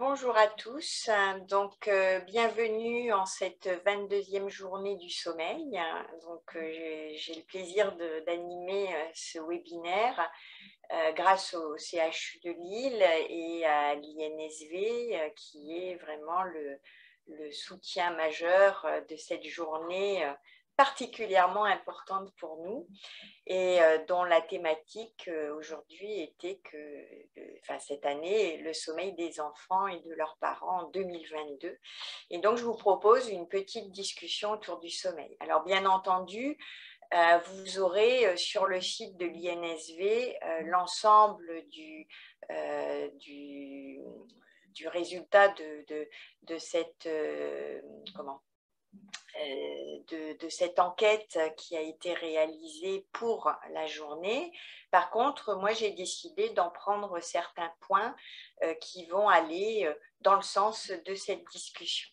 Bonjour à tous, bienvenue en cette 22e journée du sommeil. J'ai le plaisir d'animer ce webinaire grâce au CHU de Lille et à l'INSV qui est vraiment le soutien majeur de cette journée particulièrement importante pour nous et dont la thématique aujourd'hui était cette année, le sommeil des enfants et de leurs parents en 2022. Et donc, je vous propose une petite discussion autour du sommeil. Alors, bien entendu, vous aurez sur le site de l'INSV l'ensemble du résultat de cette de cette enquête qui a été réalisée pour la journée. Par contre, moi, j'ai décidé d'en prendre certains points qui vont aller dans le sens de cette discussion.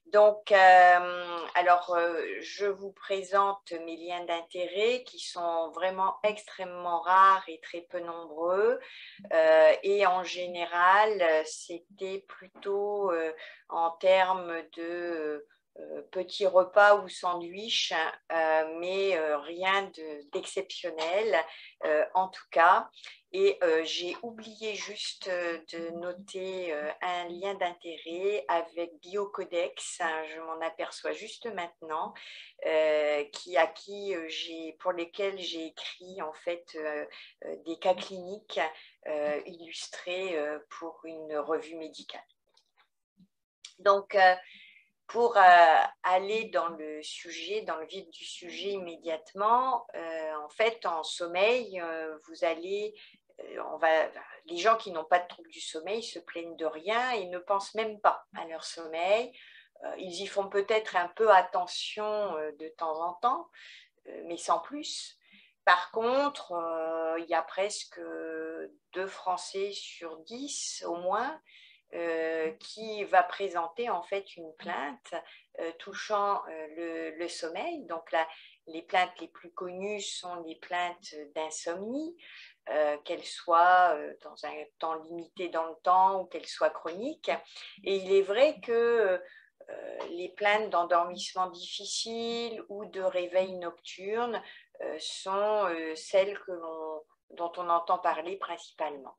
Donc, je vous présente mes liens d'intérêt qui sont vraiment extrêmement rares et très peu nombreux. Et en général, c'était plutôt en termes de petits repas ou sandwichs, mais rien d'exceptionnel en tout cas. Et j'ai oublié juste de noter un lien d'intérêt avec Biocodex, je m'en aperçois juste maintenant, pour lesquels j'ai écrit en fait des cas cliniques illustrés pour une revue médicale. Donc, pour aller dans le sujet, dans le vif du sujet immédiatement, en fait, en sommeil, les gens qui n'ont pas de trouble du sommeil se plaignent de rien et ne pensent même pas à leur sommeil. Ils y font peut-être un peu attention de temps en temps, mais sans plus. Par contre, il y a presque 2 Français sur 10 au moins qui va présenter en fait une plainte touchant le sommeil. Donc là, les plaintes les plus connues sont les plaintes d'insomnie, qu'elles soient dans un temps limité dans le temps ou qu'elles soient chroniques. Et il est vrai que les plaintes d'endormissement difficile ou de réveil nocturne sont celles dont on entend parler principalement.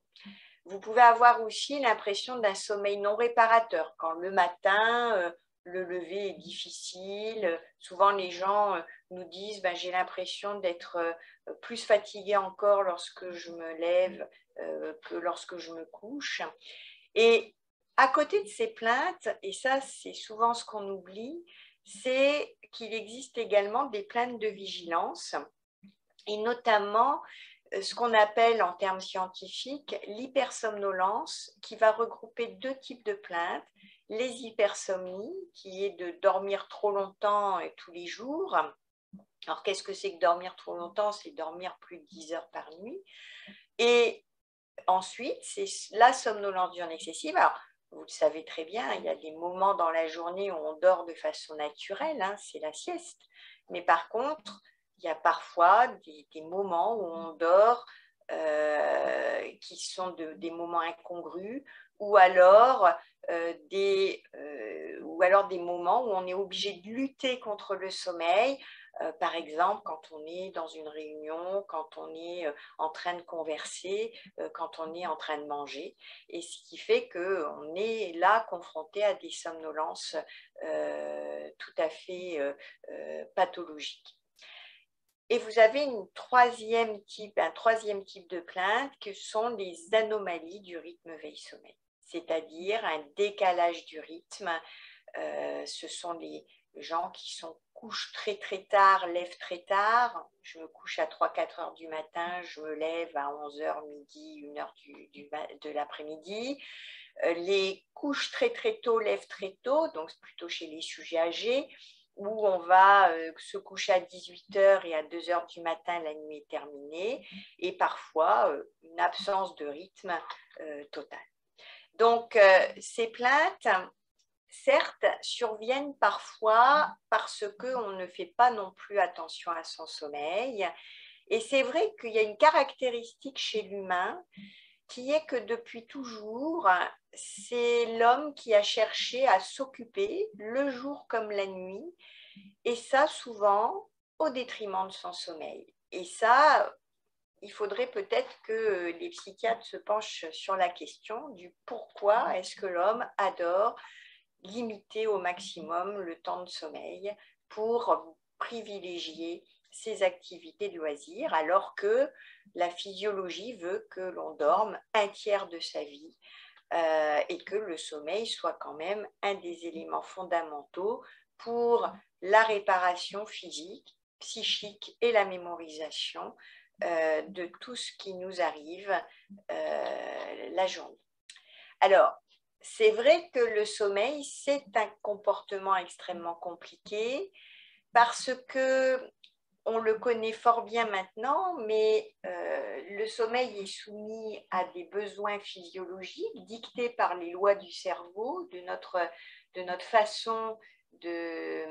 Vous pouvez avoir aussi l'impression d'un sommeil non réparateur, quand le matin, le lever est difficile. Souvent, les gens nous disent j'ai l'impression d'être plus fatiguée encore lorsque je me lève que lorsque je me couche. Et à côté de ces plaintes, et ça c'est souvent ce qu'on oublie, c'est qu'il existe également des plaintes de vigilance, et notamment ce qu'on appelle en termes scientifiques l'hypersomnolence, qui va regrouper 2 types de plaintes. Les hypersomnies, qui est de dormir trop longtemps et tous les jours. Alors, qu'est-ce que c'est que dormir trop longtemps? C'est dormir plus de 10 heures par nuit. Et ensuite, c'est la somnolence diurne excessive. Alors, vous le savez très bien, il y a des moments dans la journée où on dort de façon naturelle, c'est la sieste. Mais par contre, il y a parfois des moments où on dort qui sont des moments incongrus, ou alors des moments où on est obligé de lutter contre le sommeil. Par exemple, quand on est dans une réunion, quand on est en train de converser, quand on est en train de manger, et ce qui fait qu'on est là confronté à des somnolences tout à fait pathologiques. Et vous avez un troisième type de plainte, que sont les anomalies du rythme veille-sommeil, c'est-à-dire un décalage du rythme. Ce sont les gens qui couchent très très tard, lèvent très tard. Je me couche à 3-4 heures du matin, je me lève à 11 heures, midi, 1 heure de l'après-midi. Les couches très très tôt, lèvent très tôt, donc c'est plutôt chez les sujets âgés, où on va se coucher à 18 heures et à 2 heures du matin, la nuit est terminée, et parfois une absence de rythme total. Donc, ces plaintes, certes, surviennent parfois parce qu'on ne fait pas non plus attention à son sommeil. Et c'est vrai qu'il y a une caractéristique chez l'humain, qui est que depuis toujours, c'est l'homme qui a cherché à s'occuper le jour comme la nuit, et ça souvent au détriment de son sommeil. Et ça, il faudrait peut-être que les psychiatres se penchent sur la question du pourquoi est-ce que l'homme adore limiter au maximum le temps de sommeil pour privilégier ses activités de loisirs, alors que la physiologie veut que l'on dorme un tiers de sa vie et que le sommeil soit quand même un des éléments fondamentaux pour la réparation physique, psychique et la mémorisation de tout ce qui nous arrive la journée. Alors, c'est vrai que le sommeil, c'est un comportement extrêmement compliqué parce que on le connaît fort bien maintenant, mais le sommeil est soumis à des besoins physiologiques dictés par les lois du cerveau, de notre façon de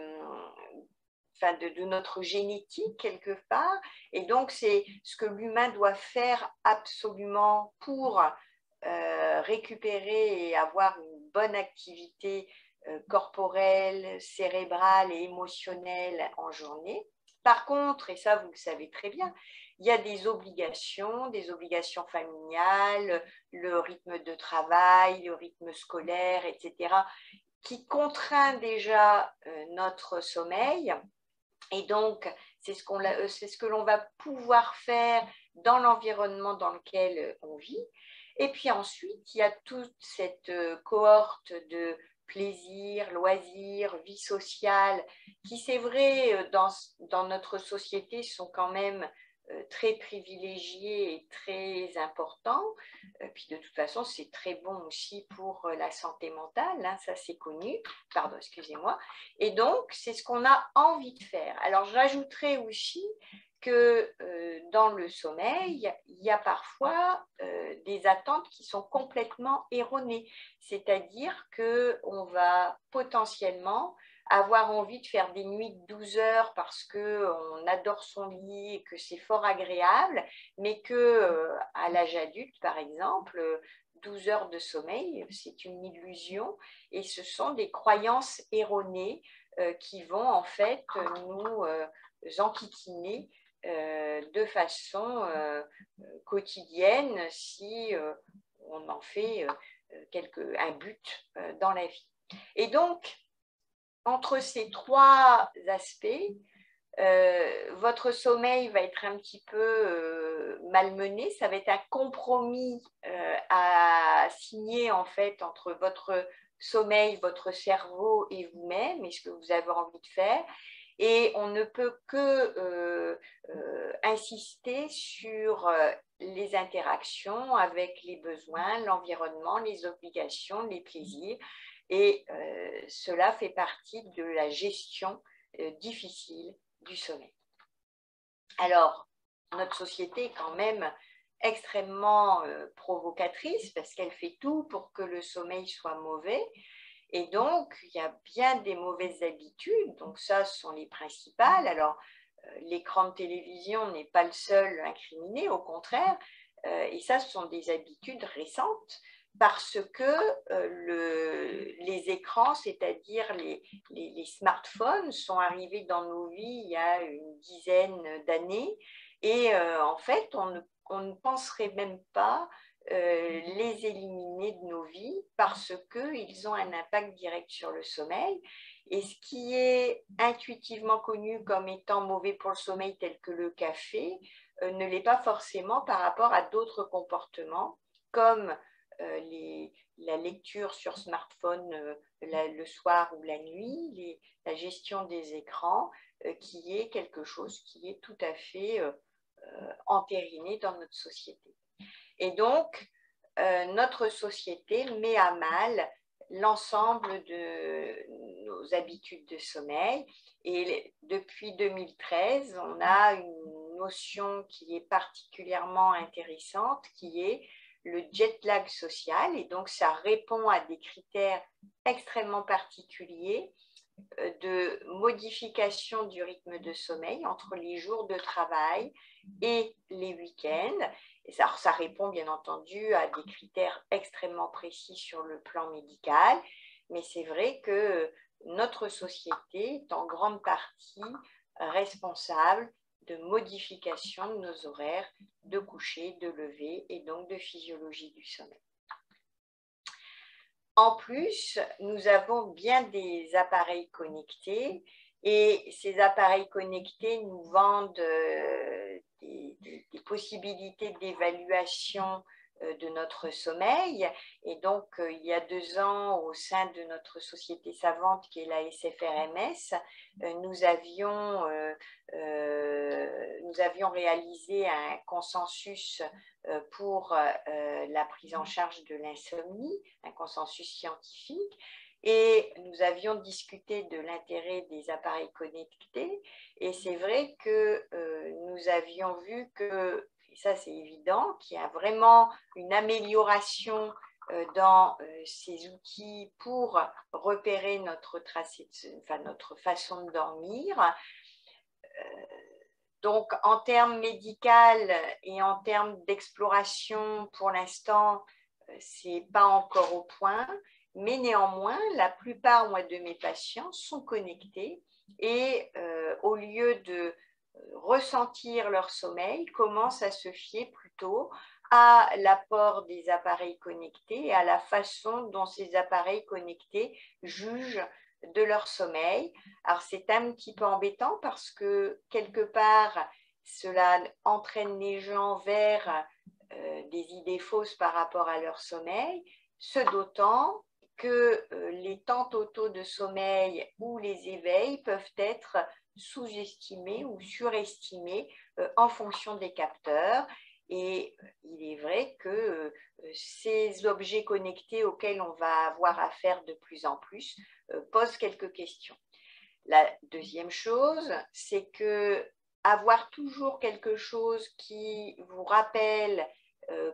notre génétique quelque part. Et donc, c'est ce que l'humain doit faire absolument pour récupérer et avoir une bonne activité corporelle, cérébrale et émotionnelle en journée. Par contre, et ça vous le savez très bien, il y a des obligations familiales, le rythme de travail, le rythme scolaire, etc., qui contraint déjà notre sommeil. Et donc, c'est ce que l'on va pouvoir faire dans l'environnement dans lequel on vit. Et puis ensuite, il y a toute cette cohorte de plaisir, loisirs, vie sociale, qui, c'est vrai, dans notre société, sont quand même très privilégiés et très importants. Puis de toute façon, c'est très bon aussi pour la santé mentale, hein, ça c'est connu. Pardon, excusez-moi. Et donc, c'est ce qu'on a envie de faire. Alors, j'ajouterais aussi que dans le sommeil, il y a parfois des attentes qui sont complètement erronées. C'est-à-dire qu'on va potentiellement avoir envie de faire des nuits de 12 heures parce qu'on adore son lit et que c'est fort agréable, mais que à l'âge adulte, par exemple, 12 heures de sommeil, c'est une illusion et ce sont des croyances erronées qui vont en fait nous enquiquiner de façon quotidienne si on en fait un but dans la vie. Et donc, entre ces trois aspects, votre sommeil va être un petit peu malmené, ça va être un compromis à signer en fait entre votre sommeil, votre cerveau et vous-même et ce que vous avez envie de faire. Et on ne peut que insister sur les interactions avec les besoins, l'environnement, les obligations, les plaisirs. Et cela fait partie de la gestion difficile du sommeil. Alors, notre société est quand même extrêmement provocatrice parce qu'elle fait tout pour que le sommeil soit mauvais. Et donc, il y a bien des mauvaises habitudes. Donc ça, ce sont les principales. Alors, l'écran de télévision n'est pas le seul incriminé, au contraire. Et ça, ce sont des habitudes récentes parce que les écrans, c'est-à-dire les smartphones, sont arrivés dans nos vies il y a une dizaine d'années. Et en fait, on ne penserait même pas les éliminer de nos vies parce qu'ils ont un impact direct sur le sommeil. Et ce qui est intuitivement connu comme étant mauvais pour le sommeil, tel que le café, ne l'est pas forcément par rapport à d'autres comportements comme la lecture sur smartphone le soir ou la nuit, la gestion des écrans, qui est quelque chose qui est tout à fait entériné dans notre société. Et donc, notre société met à mal l'ensemble de nos habitudes de sommeil. Et depuis 2013, on a une notion qui est particulièrement intéressante, qui est le jet lag social. Et donc, ça répond à des critères extrêmement particuliers de modification du rythme de sommeil entre les jours de travail et les week-ends. Ça répond bien entendu à des critères extrêmement précis sur le plan médical, mais c'est vrai que notre société est en grande partie responsable de modification de nos horaires de coucher, de lever et donc de physiologie du sommeil. En plus, nous avons bien des appareils connectés et ces appareils connectés nous vendent des possibilités d'évaluation de notre sommeil. Et donc, il y a 2 ans, au sein de notre société savante qui est la SFRMS, nous avions réalisé un consensus pour la prise en charge de l'insomnie, un consensus scientifique. Et nous avions discuté de l'intérêt des appareils connectés. Et c'est vrai que nous avions vu que, et ça c'est évident, qu'il y a vraiment une amélioration dans ces outils pour repérer notre façon de dormir. Donc, en termes médicaux et en termes d'exploration, pour l'instant, ce n'est pas encore au point, mais néanmoins, la plupart de mes patients sont connectés et au lieu de ressentir leur sommeil, commencent à se fier plutôt à l'apport des appareils connectés et à la façon dont ces appareils connectés jugent de leur sommeil. Alors c'est un petit peu embêtant parce que quelque part cela entraîne les gens vers des idées fausses par rapport à leur sommeil, ce d'autant que les temps totaux de sommeil ou les éveils peuvent être sous-estimés ou surestimés en fonction des capteurs. Et il est vrai que ces objets connectés auxquels on va avoir affaire de plus en plus posent quelques questions. La deuxième chose, c'est que avoir toujours quelque chose qui vous rappelle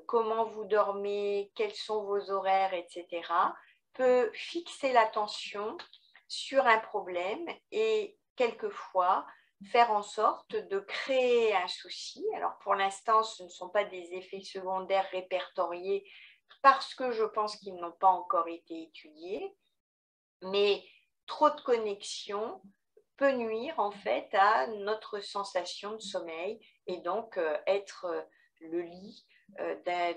comment vous dormez, quels sont vos horaires, etc., peut fixer l'attention sur un problème et quelquefois faire en sorte de créer un souci. Alors pour l'instant, ce ne sont pas des effets secondaires répertoriés parce que je pense qu'ils n'ont pas encore été étudiés, mais trop de connexion peut nuire en fait à notre sensation de sommeil et donc être le lit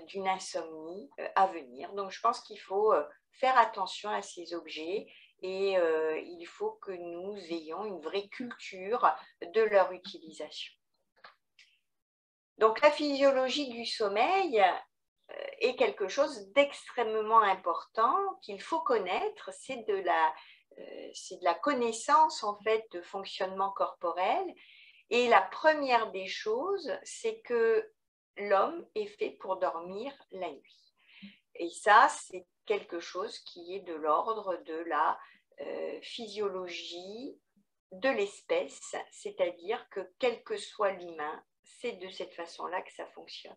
d'une insomnie à venir. Donc je pense qu'il faut faire attention à ces objets et il faut que nous ayons une vraie culture de leur utilisation. Donc la physiologie du sommeil est quelque chose d'extrêmement important qu'il faut connaître, c'est de la connaissance en fait de fonctionnement corporel. Et la première des choses, c'est que l'homme est fait pour dormir la nuit. Et ça, c'est quelque chose qui est de l'ordre de la physiologie de l'espèce, c'est-à-dire que quel que soit l'humain, c'est de cette façon-là que ça fonctionne.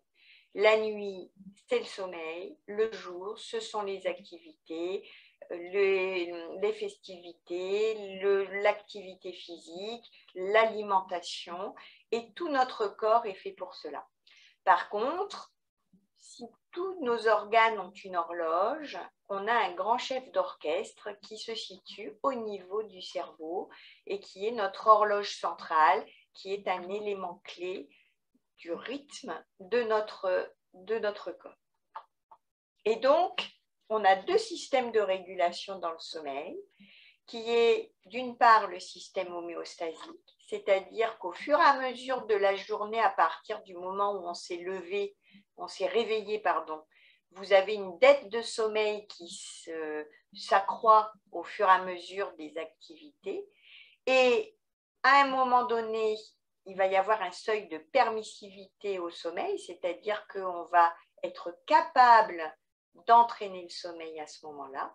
La nuit, c'est le sommeil. Le jour, ce sont les activités, les festivités, l'activité physique, l'alimentation. Et tout notre corps est fait pour cela. Par contre, si tous nos organes ont une horloge, on a un grand chef d'orchestre qui se situe au niveau du cerveau et qui est notre horloge centrale, qui est un élément clé du rythme de notre corps. Et donc, on a 2 systèmes de régulation dans le sommeil, qui est d'une part le système homéostasique, c'est-à-dire qu'au fur et à mesure de la journée, à partir du moment où on s'est réveillé, vous avez une dette de sommeil qui s'accroît au fur et à mesure des activités. Et à un moment donné, il va y avoir un seuil de permissivité au sommeil, c'est-à-dire qu'on va être capable d'entraîner le sommeil à ce moment-là.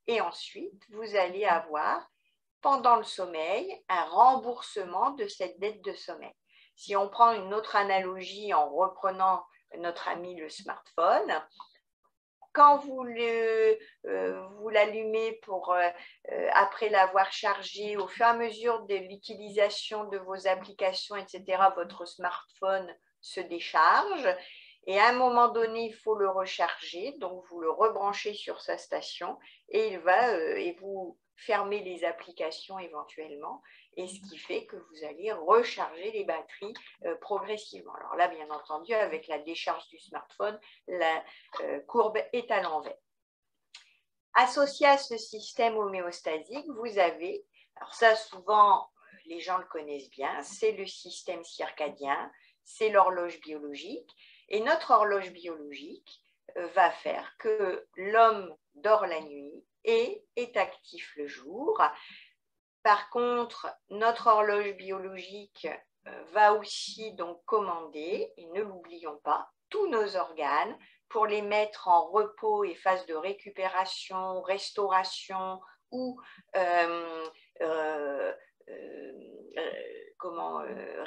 Et ensuite, vous allez avoir, pendant le sommeil, un remboursement de cette dette de sommeil. Si on prend une autre analogie en reprenant notre ami le smartphone, quand vous l'allumez après l'avoir chargé, au fur et à mesure de l'utilisation de vos applications, etc., votre smartphone se décharge Et à un moment donné, il faut le recharger, donc vous le rebranchez sur sa station et et vous fermez les applications éventuellement, et ce qui fait que vous allez recharger les batteries progressivement. Alors là, bien entendu, avec la décharge du smartphone, la courbe est à l'envers. Associé à ce système homéostasique, vous avez, alors ça souvent les gens le connaissent bien, c'est le système circadien, c'est l'horloge biologique, et notre horloge biologique va faire que l'homme dort la nuit et est actif le jour. Par contre, notre horloge biologique va aussi donc commander, et ne l'oublions pas, tous nos organes pour les mettre en repos et phase de récupération, restauration ou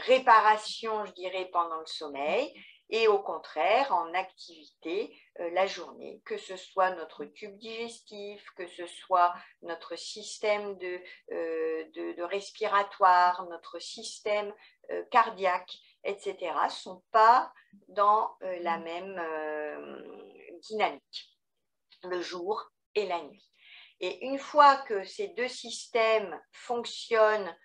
réparation, je dirais, pendant le sommeil, et au contraire en activité la journée, que ce soit notre tube digestif, que ce soit notre système de respiratoire, notre système cardiaque, etc., ne sont pas dans la même dynamique, le jour et la nuit. Et une fois que ces deux systèmes fonctionnent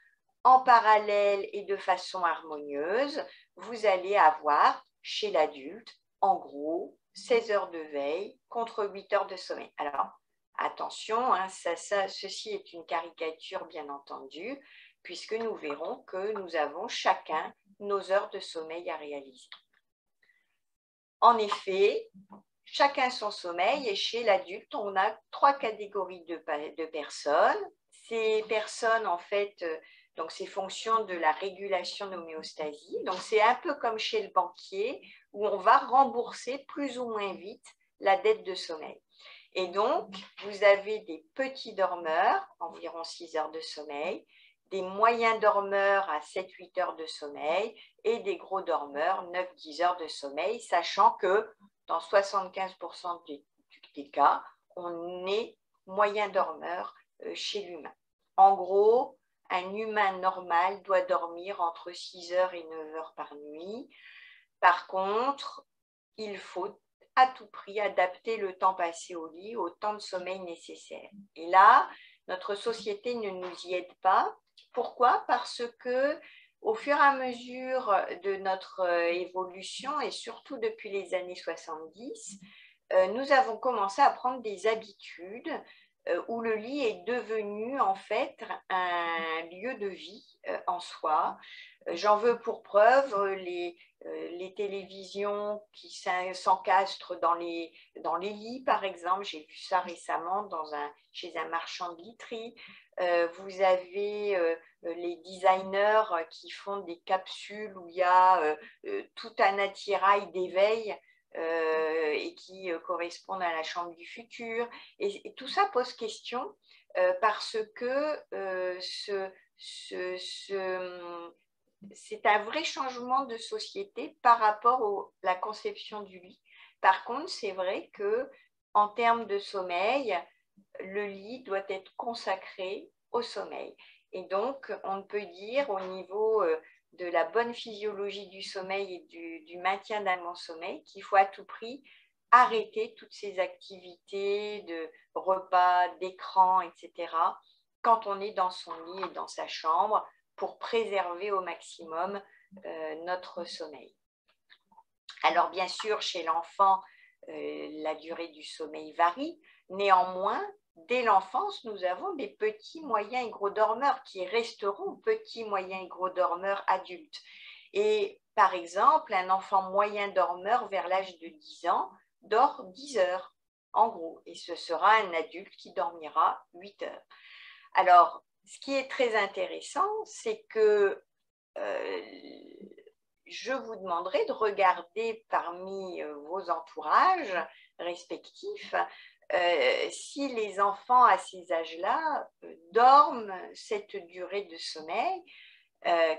en parallèle et de façon harmonieuse, vous allez avoir chez l'adulte, en gros, 16 heures de veille contre 8 heures de sommeil. Alors, attention, hein, ceci est une caricature bien entendu, puisque nous verrons que nous avons chacun nos heures de sommeil à réaliser. En effet, chacun son sommeil, et chez l'adulte, on a 3 catégories de personnes. Ces personnes, en fait, donc c'est fonction de la régulation de l'homéostasie. Donc c'est un peu comme chez le banquier, où on va rembourser plus ou moins vite la dette de sommeil. Et donc, vous avez des petits dormeurs, environ 6 heures de sommeil, des moyens dormeurs à 7-8 heures de sommeil, et des gros dormeurs, 9-10 heures de sommeil, sachant que dans 75% des cas, on est moyen dormeur chez l'humain. En gros, un humain normal doit dormir entre 6 heures et 9 heures par nuit. Par contre, il faut à tout prix adapter le temps passé au lit au temps de sommeil nécessaire. Et là, notre société ne nous y aide pas. Pourquoi? Parce que au fur et à mesure de notre évolution, et surtout depuis les années 70, nous avons commencé à prendre des habitudes où le lit est devenu en fait un lieu de vie en soi. J'en veux pour preuve les télévisions qui s'encastrent dans les lits, par exemple. J'ai vu ça récemment chez un marchand de literie. Vous avez les designers qui font des capsules où il y a tout un attirail d'éveil et qui correspondent à la chambre du futur. Et tout ça pose question parce que c'est un vrai changement de société par rapport à la conception du lit. Par contre, c'est vrai qu'en termes de sommeil, le lit doit être consacré au sommeil. Et donc, on peut dire au niveau de la bonne physiologie du sommeil et du maintien d'un bon sommeil qu'il faut à tout prix arrêter toutes ces activités de repas, d'écran, etc., quand on est dans son lit et dans sa chambre, pour préserver au maximum notre sommeil. Alors bien sûr, chez l'enfant, la durée du sommeil varie. Néanmoins, dès l'enfance, nous avons des petits, moyens et gros dormeurs qui resteront petits, moyens et gros dormeurs adultes. Et par exemple, un enfant moyen dormeur vers l'âge de 10 ans dort 10 heures, en gros, et ce sera un adulte qui dormira 8 heures. Alors, ce qui est très intéressant, c'est que je vous demanderai de regarder parmi vos entourages respectifs si les enfants à ces âges-là dorment cette durée de sommeil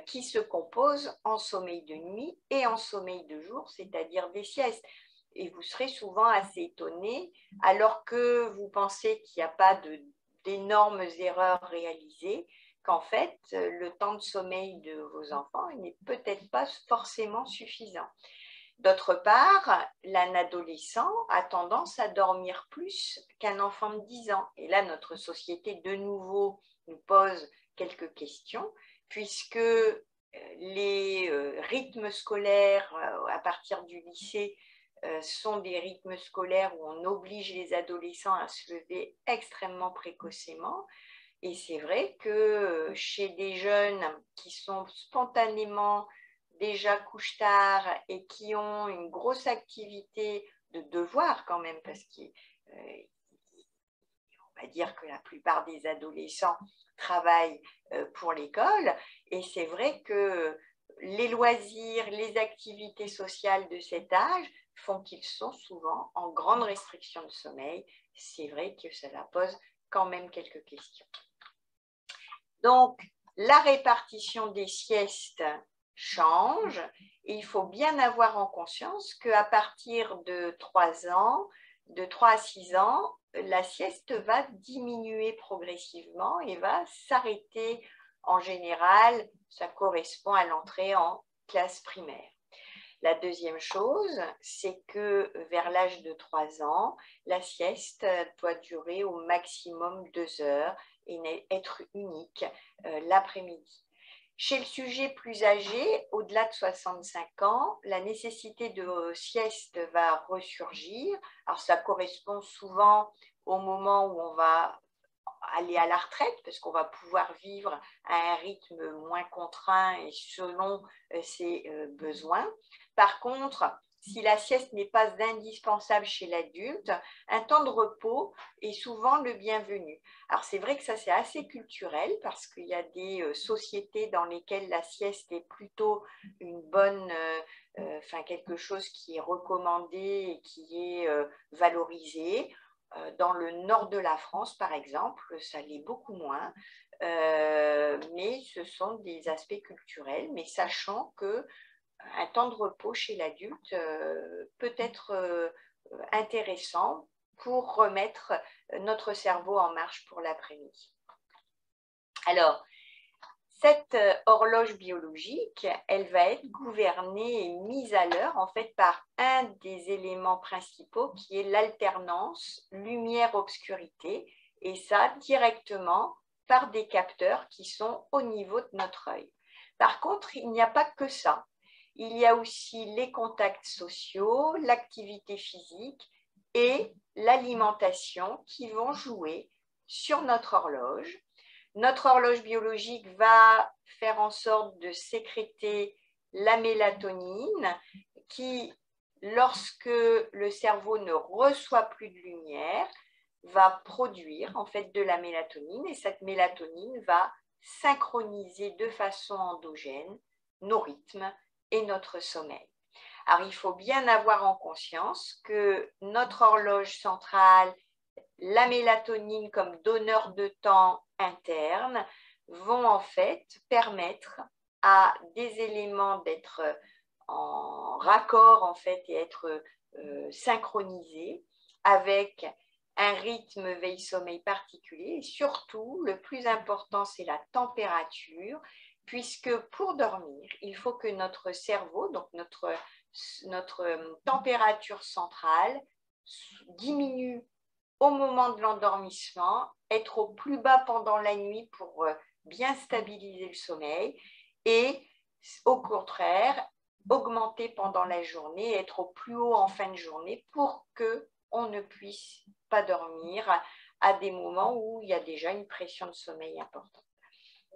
qui se compose en sommeil de nuit et en sommeil de jour, c'est-à-dire des siestes. Et vous serez souvent assez étonnés, alors que vous pensez qu'il n'y a pas d'énormes erreurs réalisées, qu'en fait, le temps de sommeil de vos enfants n'est peut-être pas forcément suffisant. D'autre part, l'un adolescent a tendance à dormir plus qu'un enfant de 10 ans. Et là, notre société, de nouveau, nous pose quelques questions, puisque les rythmes scolaires à partir du lycée sont des rythmes scolaires où on oblige les adolescents à se lever extrêmement précocement. Et c'est vrai que chez des jeunes qui sont spontanément déjà couche tard et qui ont une grosse activité de devoir quand même, parce qu'on va dire que la plupart des adolescents travaillent pour l'école, et c'est vrai que les loisirs, les activités sociales de cet âge font qu'ils sont souvent en grande restriction de sommeil. C'est vrai que cela pose quand même quelques questions. Donc, la répartition des siestes change et il faut bien avoir en conscience qu'à partir de 3 ans, de 3 à 6 ans, la sieste va diminuer progressivement et va s'arrêter en général. Ça correspond à l'entrée en classe primaire. La deuxième chose, c'est que vers l'âge de 3 ans, la sieste doit durer au maximum 2 heures et être unique l'après-midi. Chez le sujet plus âgé, au-delà de 65 ans, la nécessité de sieste va ressurgir. Alors ça correspond souvent au moment où on va aller à la retraite, parce qu'on va pouvoir vivre à un rythme moins contraint et selon ses besoins. Par contre, si la sieste n'est pas indispensable chez l'adulte, un temps de repos est souvent le bienvenu. Alors c'est vrai que ça c'est assez culturel parce qu'il y a des sociétés dans lesquelles la sieste est plutôt une bonne, quelque chose qui est recommandé et qui est valorisé. Dans le nord de la France, par exemple, ça l'est beaucoup moins, mais ce sont des aspects culturels, mais sachant qu'un temps de repos chez l'adulte peut être intéressant pour remettre notre cerveau en marche pour l'après-midi. Alors, cette horloge biologique, elle va être gouvernée et mise à l'heure en fait par un des éléments principaux qui est l'alternance lumière-obscurité, et ça directement par des capteurs qui sont au niveau de notre œil. Par contre, il n'y a pas que ça. Il y a aussi les contacts sociaux, l'activité physique et l'alimentation qui vont jouer sur notre horloge. Notre horloge biologique va faire en sorte de sécréter la mélatonine qui, lorsque le cerveau ne reçoit plus de lumière, va produire en fait de la mélatonine et cette mélatonine va synchroniser de façon endogène nos rythmes et notre sommeil. Alors, il faut bien avoir en conscience que notre horloge centrale, la mélatonine comme donneur de temps interne, vont en fait permettre à des éléments d'être en raccord en fait et être synchronisés avec un rythme veille-sommeil particulier. Et surtout, le plus important, c'est la température, puisque pour dormir, il faut que notre cerveau, donc notre température centrale, diminue au moment de l'endormissement, être au plus bas pendant la nuit pour bien stabiliser le sommeil et au contraire, augmenter pendant la journée, être au plus haut en fin de journée pour qu'on ne puisse pas dormir à des moments où il y a déjà une pression de sommeil importante.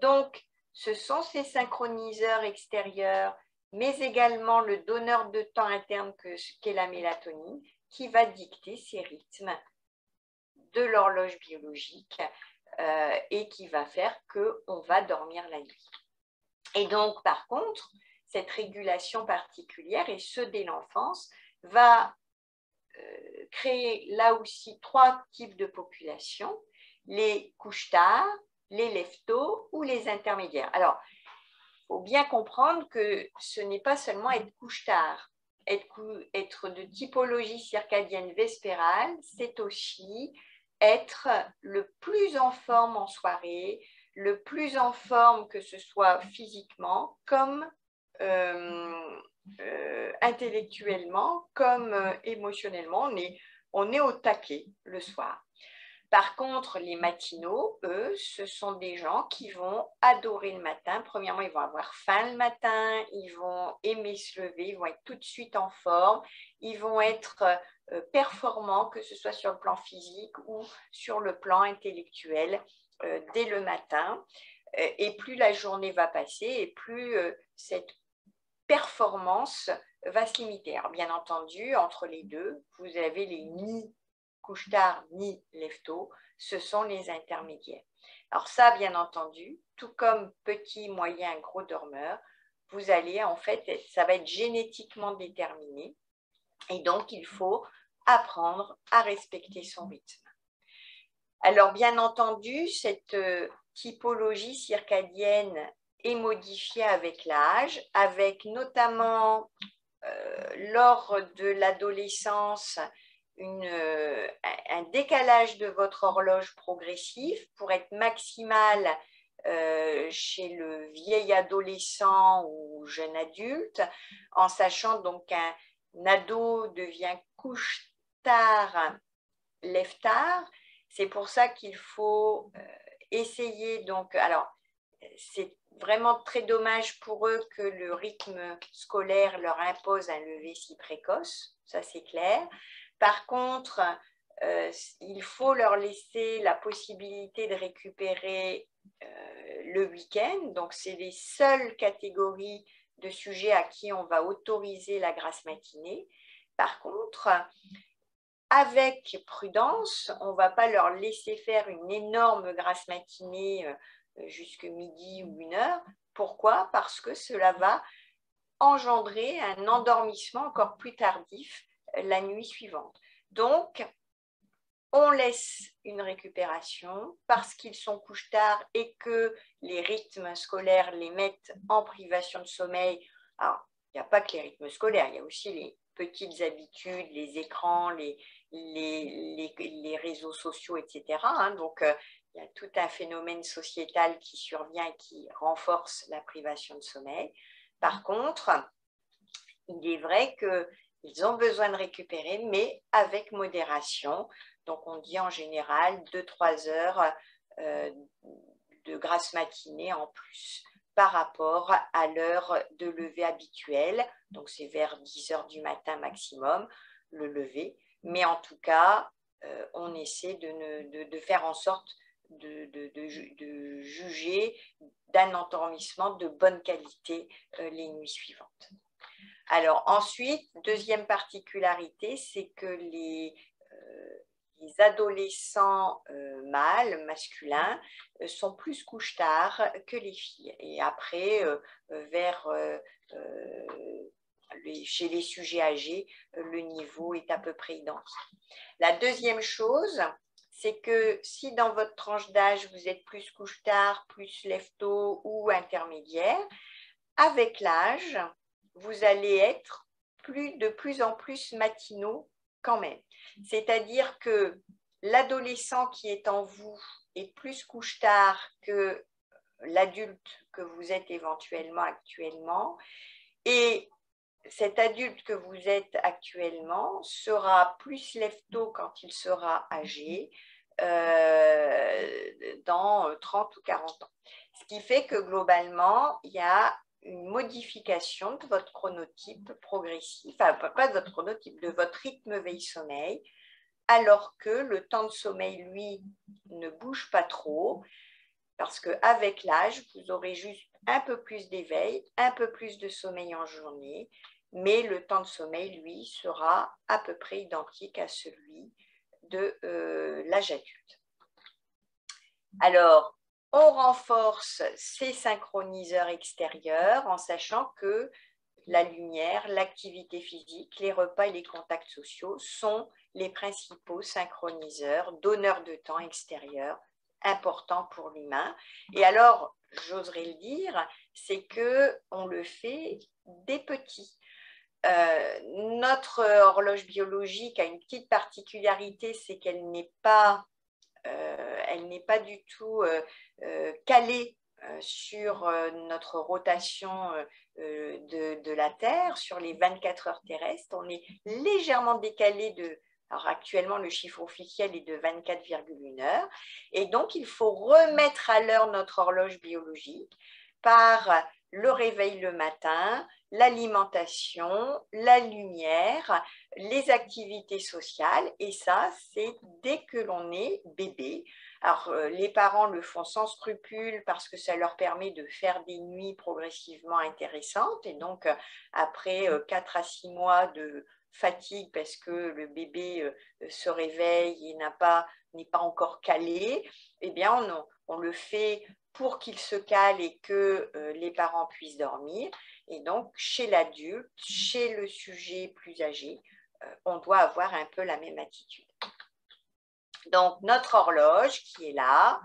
Donc, ce sont ces synchroniseurs extérieurs, mais également le donneur de temps interne qu'est la mélatonine, qui va dicter ces rythmes de l'horloge biologique et qui va faire qu'on va dormir la nuit. Et donc, par contre, cette régulation particulière, et ce dès l'enfance, va créer là aussi 3 types de populations, les couche-tard, les lève-tôt ou les intermédiaires. Alors, il faut bien comprendre que ce n'est pas seulement être couche-tard. Être de typologie circadienne vespérale, c'est aussi être le plus en forme en soirée, le plus en forme que ce soit physiquement comme intellectuellement comme émotionnellement. On est au taquet le soir. Par contre, les matinaux, eux, ce sont des gens qui vont adorer le matin. Premièrement, ils vont avoir faim le matin, ils vont aimer se lever, ils vont être tout de suite en forme, ils vont être performants, que ce soit sur le plan physique ou sur le plan intellectuel, dès le matin. Et plus la journée va passer, et plus cette performance va se limiter. Alors, bien entendu, entre les deux, vous avez les ni couche-tard ni lève-tôt, ce sont les intermédiaires. Alors ça, bien entendu, tout comme petit, moyen, gros dormeur, vous allez en fait, ça va être génétiquement déterminé et donc il faut apprendre à respecter son rythme. Alors bien entendu, cette typologie circadienne est modifiée avec l'âge, avec notamment lors de l'adolescence un décalage de votre horloge progressive pour être maximal chez le vieil adolescent ou jeune adulte, en sachant donc qu'un ado devient couche tard, lève tard. C'est pour ça qu'il faut essayer donc, alors c'est vraiment très dommage pour eux que le rythme scolaire leur impose un lever si précoce, ça c'est clair. Par contre, il faut leur laisser la possibilité de récupérer le week-end. Donc, c'est les seules catégories de sujets à qui on va autoriser la grasse matinée. Par contre, avec prudence, on ne va pas leur laisser faire une énorme grasse matinée jusqu'à midi ou 1h. Pourquoi? Parce que cela va engendrer un endormissement encore plus tardif la nuit suivante. Donc, on laisse une récupération parce qu'ils sont couche tard et que les rythmes scolaires les mettent en privation de sommeil. Alors, il n'y a pas que les rythmes scolaires, il y a aussi les petites habitudes, les écrans, les réseaux sociaux, etc. Donc, il y a tout un phénomène sociétal qui survient et qui renforce la privation de sommeil. Par contre, il est vrai qu'ils ont besoin de récupérer, mais avec modération. Donc, on dit en général 2-3 heures de grasse matinée en plus par rapport à l'heure de lever habituelle. Donc, c'est vers 10 heures du matin maximum, le lever. Mais en tout cas, on essaie de faire en sorte de juger d'un endormissement de bonne qualité les nuits suivantes. Alors ensuite, deuxième particularité, c'est que les adolescents mâles, masculins, sont plus couche-tard que les filles. Et après, chez les sujets âgés, le niveau est à peu près identique. La deuxième chose, c'est que si dans votre tranche d'âge, vous êtes plus couche-tard, plus lève-tôt ou intermédiaire, avec l'âge, vous allez être de plus en plus matinaux quand même. C'est-à-dire que l'adolescent qui est en vous est plus couche-tard que l'adulte que vous êtes éventuellement actuellement. Et cet adulte que vous êtes actuellement sera plus lève-tôt quand il sera âgé, dans 30 ou 40 ans. Ce qui fait que globalement, il y a une modification de votre chronotype progressif, enfin pas de votre chronotype, de votre rythme veille-sommeil, alors que le temps de sommeil, lui, ne bouge pas trop, parce qu'avec l'âge, vous aurez juste un peu plus d'éveil, un peu plus de sommeil en journée, mais le temps de sommeil, lui, sera à peu près identique à celui de l'âge adulte. Alors, on renforce ces synchroniseurs extérieurs en sachant que la lumière, l'activité physique, les repas et les contacts sociaux sont les principaux synchroniseurs, donneurs de temps extérieur importants pour l'humain. Et alors, j'oserais le dire, c'est qu'on le fait des petits. Notre horloge biologique a une petite particularité, c'est qu'elle n'est pas du tout calée sur notre rotation de la Terre, sur les 24 heures terrestres. On est légèrement décalé de... Alors actuellement, le chiffre officiel est de 24,1 heures. Et donc, il faut remettre à l'heure notre horloge biologique par le réveil le matin, l'alimentation, la lumière, les activités sociales. Et ça, c'est dès que l'on est bébé. Alors, les parents le font sans scrupule parce que ça leur permet de faire des nuits progressivement intéressantes. Et donc, après 4 à 6 mois de fatigue parce que le bébé se réveille et n'est pas encore calé, eh bien, on le fait pour qu'il se cale et que les parents puissent dormir. Et donc, chez l'adulte, chez le sujet plus âgé, on doit avoir un peu la même attitude. Donc, notre horloge qui est là,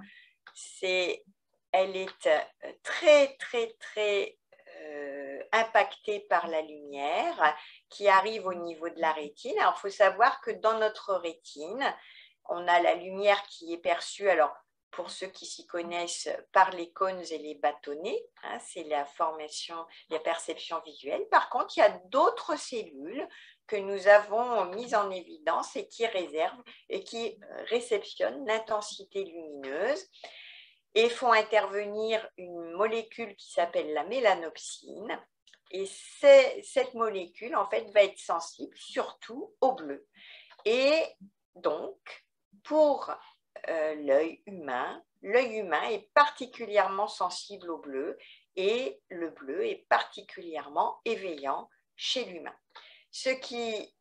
elle est très, très, très impactée par la lumière qui arrive au niveau de la rétine. Alors, il faut savoir que dans notre rétine, on a la lumière qui est perçue, alors pour ceux qui s'y connaissent, par les cônes et les bâtonnets, hein, c'est la formation, la perception visuelle. Par contre, il y a d'autres cellules que nous avons mises en évidence et qui réservent et qui réceptionnent l'intensité lumineuse et font intervenir une molécule qui s'appelle la mélanopsine. Et cette molécule, en fait, va être sensible surtout au bleu. Et donc, pour l'œil humain est particulièrement sensible au bleu et le bleu est particulièrement éveillant chez l'humain. Ce qui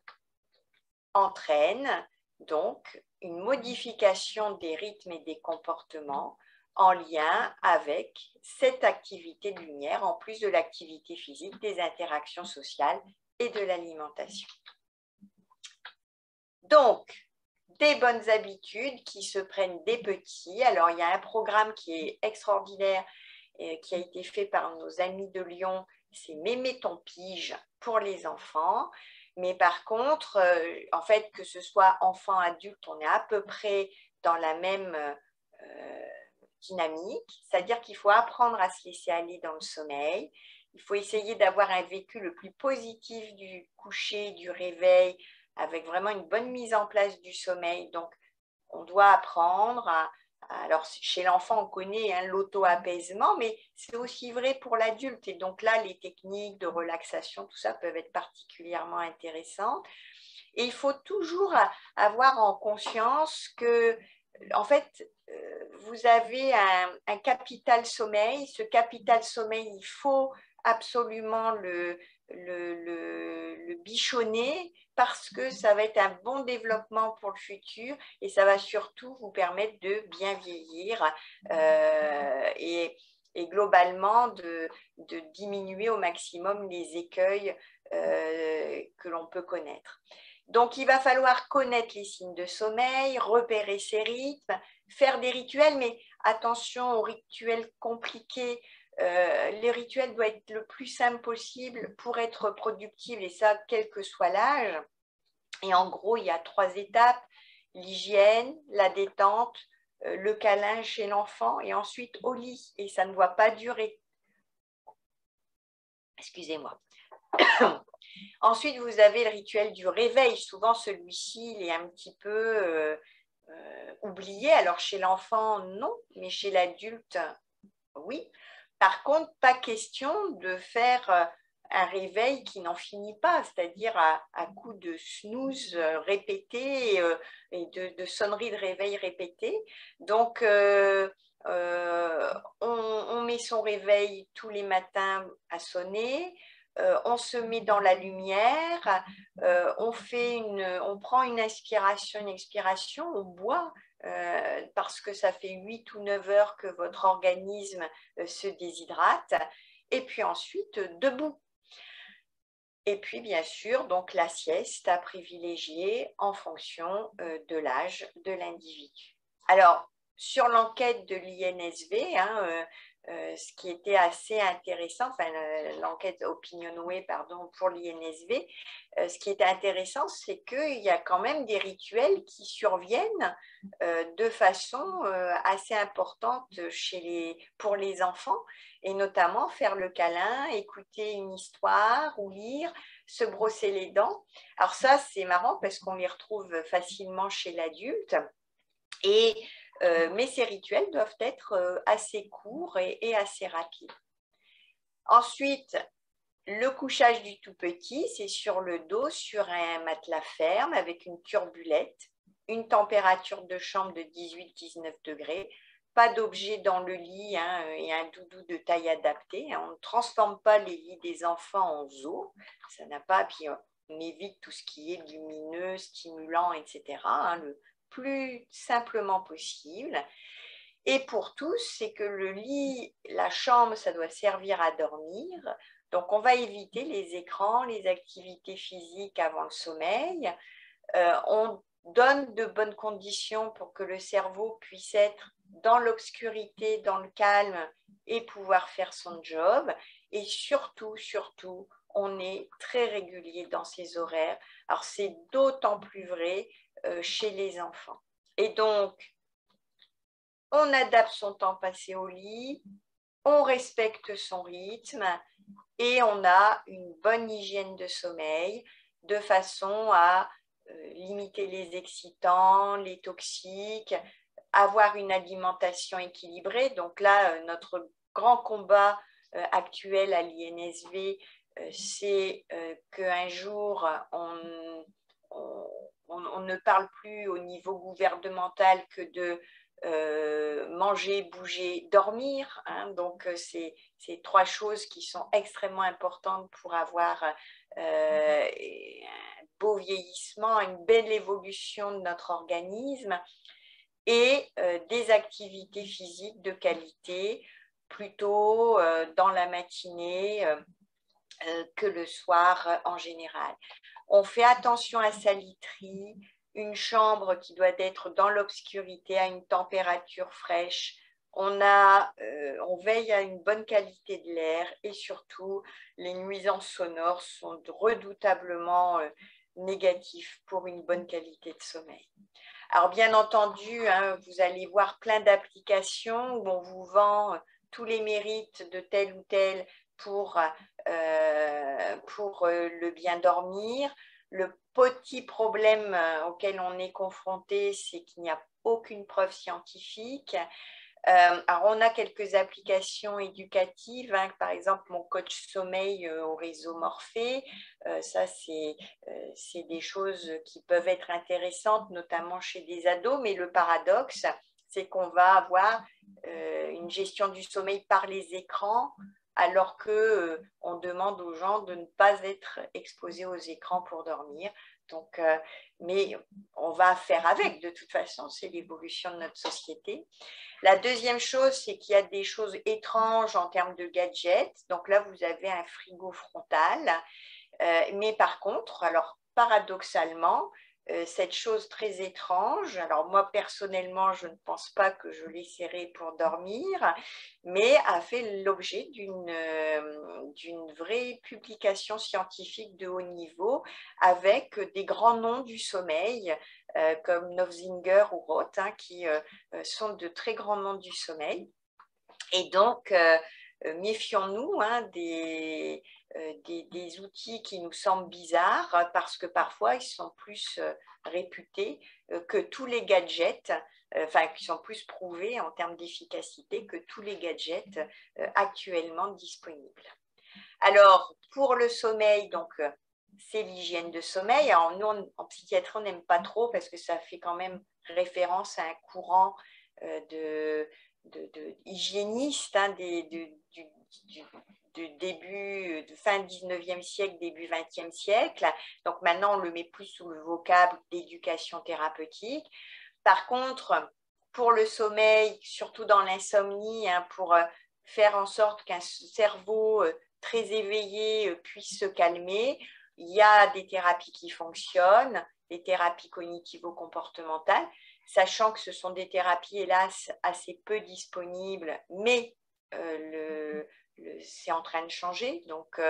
entraîne donc une modification des rythmes et des comportements en lien avec cette activité de lumière, en plus de l'activité physique, des interactions sociales et de l'alimentation. Donc, des bonnes habitudes qui se prennent des petits. Alors, il y a un programme qui est extraordinaire qui a été fait par nos amis de Lyon, c'est Mémé ton pige pour les enfants. Mais par contre, en fait, que ce soit enfant, adulte, on est à peu près dans la même dynamique, c'est-à-dire qu'il faut apprendre à se laisser aller dans le sommeil. Il faut essayer d'avoir un vécu le plus positif du coucher, du réveil, avec vraiment une bonne mise en place du sommeil. Donc, on doit apprendre alors, chez l'enfant, on connaît hein, l'auto-apaisement, mais c'est aussi vrai pour l'adulte. Et donc là, les techniques de relaxation, tout ça peuvent être particulièrement intéressantes. Et il faut toujours avoir en conscience que, en fait, vous avez un capital sommeil. Ce capital sommeil, il faut absolument le bichonner parce que ça va être un bon développement pour le futur et ça va surtout vous permettre de bien vieillir et globalement de diminuer au maximum les écueils que l'on peut connaître. Donc, il va falloir connaître les signes de sommeil, repérer ses rythmes, faire des rituels, mais attention aux rituels compliqués. Les rituels doivent être le plus simple possible pour être productifs, et ça, quel que soit l'âge. Et en gros, il y a 3 étapes, l'hygiène, la détente, le câlin chez l'enfant, et ensuite au lit. Et ça ne doit pas durer. Excusez-moi. Ensuite, vous avez le rituel du réveil. Souvent, celui-ci, il est un petit peu oublié. Alors, chez l'enfant, non, mais chez l'adulte, oui. Par contre, pas question de faire un réveil qui n'en finit pas, c'est-à-dire à coup de snooze répétés et de sonneries de réveil répétées. Donc, on met son réveil tous les matins à sonner. On se met dans la lumière, on prend une inspiration, une expiration, on boit parce que ça fait 8 ou 9 heures que votre organisme se déshydrate, et puis ensuite debout. Et puis bien sûr, donc la sieste à privilégier en fonction de l'âge de l'individu. Alors, sur l'enquête de l'INSV, hein, ce qui était assez intéressant, enfin l'enquête OpinionWay, pardon, pour l'INSV, ce qui était intéressant, c'est qu'il y a quand même des rituels qui surviennent de façon assez importante pour les enfants, et notamment faire le câlin, écouter une histoire ou lire, se brosser les dents. Alors ça, c'est marrant parce qu'on les retrouve facilement chez l'adulte. Mais ces rituels doivent être assez courts et assez rapides. Ensuite, le couchage du tout petit, c'est sur le dos, sur un matelas ferme avec une turbulette, une température de chambre de 18-19 degrés, pas d'objet dans le lit et un doudou de taille adaptée. On ne transforme pas les lits des enfants en zoo, ça n'a pas, puis on évite tout ce qui est lumineux, stimulant, etc. Le plus simplement possible. Et pour tous, c'est que le lit, la chambre, ça doit servir à dormir. Donc, on va éviter les écrans, les activités physiques avant le sommeil. On donne de bonnes conditions pour que le cerveau puisse être dans l'obscurité, dans le calme et pouvoir faire son job. Et surtout, surtout, on est très régulier dans ses horaires. Alors, c'est d'autant plus vrai chez les enfants. Et donc, on adapte son temps passé au lit, on respecte son rythme et on a une bonne hygiène de sommeil de façon à limiter les excitants, les toxiques, avoir une alimentation équilibrée. Donc là, notre grand combat actuel à l'INSV, c'est qu'un jour, on ne parle plus au niveau gouvernemental que de manger, bouger, dormir. Donc, c'est trois choses qui sont extrêmement importantes pour avoir un beau vieillissement, une belle évolution de notre organisme et des activités physiques de qualité, plutôt dans la matinée que le soir en général. On fait attention à sa literie, une chambre qui doit être dans l'obscurité à une température fraîche. On veille à une bonne qualité de l'air et surtout, les nuisances sonores sont redoutablement négatives pour une bonne qualité de sommeil. Alors, bien entendu, vous allez voir plein d'applications où on vous vend tous les mérites de tel ou tel pour le bien dormir. Le petit problème auquel on est confronté, c'est qu'il n'y a aucune preuve scientifique. Alors, on a quelques applications éducatives, par exemple mon coach sommeil au réseau Morphée. Ça, c'est des choses qui peuvent être intéressantes, notamment chez des ados, mais le paradoxe, c'est qu'on va avoir une gestion du sommeil par les écrans, alors qu'on demande aux gens de ne pas être exposés aux écrans pour dormir. Donc, mais on va faire avec, de toute façon, c'est l'évolution de notre société. La deuxième chose, c'est qu'il y a des choses étranges en termes de gadgets. Donc là, vous avez un frigo frontal. Mais par contre, alors paradoxalement, cette chose très étrange, alors moi personnellement, je ne pense pas que je l'essaierai pour dormir, mais a fait l'objet d'une vraie publication scientifique de haut niveau avec des grands noms du sommeil, comme Nofzinger ou Roth, qui sont de très grands noms du sommeil. Et donc, méfions-nous des outils qui nous semblent bizarres parce que parfois, ils sont plus réputés que tous les gadgets, enfin, qui sont plus prouvés en termes d'efficacité que tous les gadgets actuellement disponibles. Alors, pour le sommeil, donc, c'est l'hygiène de sommeil. Alors, nous, en psychiatrie, on n'aime pas trop parce que ça fait quand même référence à un courant hygiéniste du début, de fin 19e siècle, début 20e siècle. Donc, maintenant, on le met plus sous le vocable d'éducation thérapeutique. Par contre, pour le sommeil, surtout dans l'insomnie, pour faire en sorte qu'un cerveau très éveillé puisse se calmer, il y a des thérapies qui fonctionnent, des thérapies cognitivo-comportementales, sachant que ce sont des thérapies, hélas, assez peu disponibles, mais c'est en train de changer. Donc,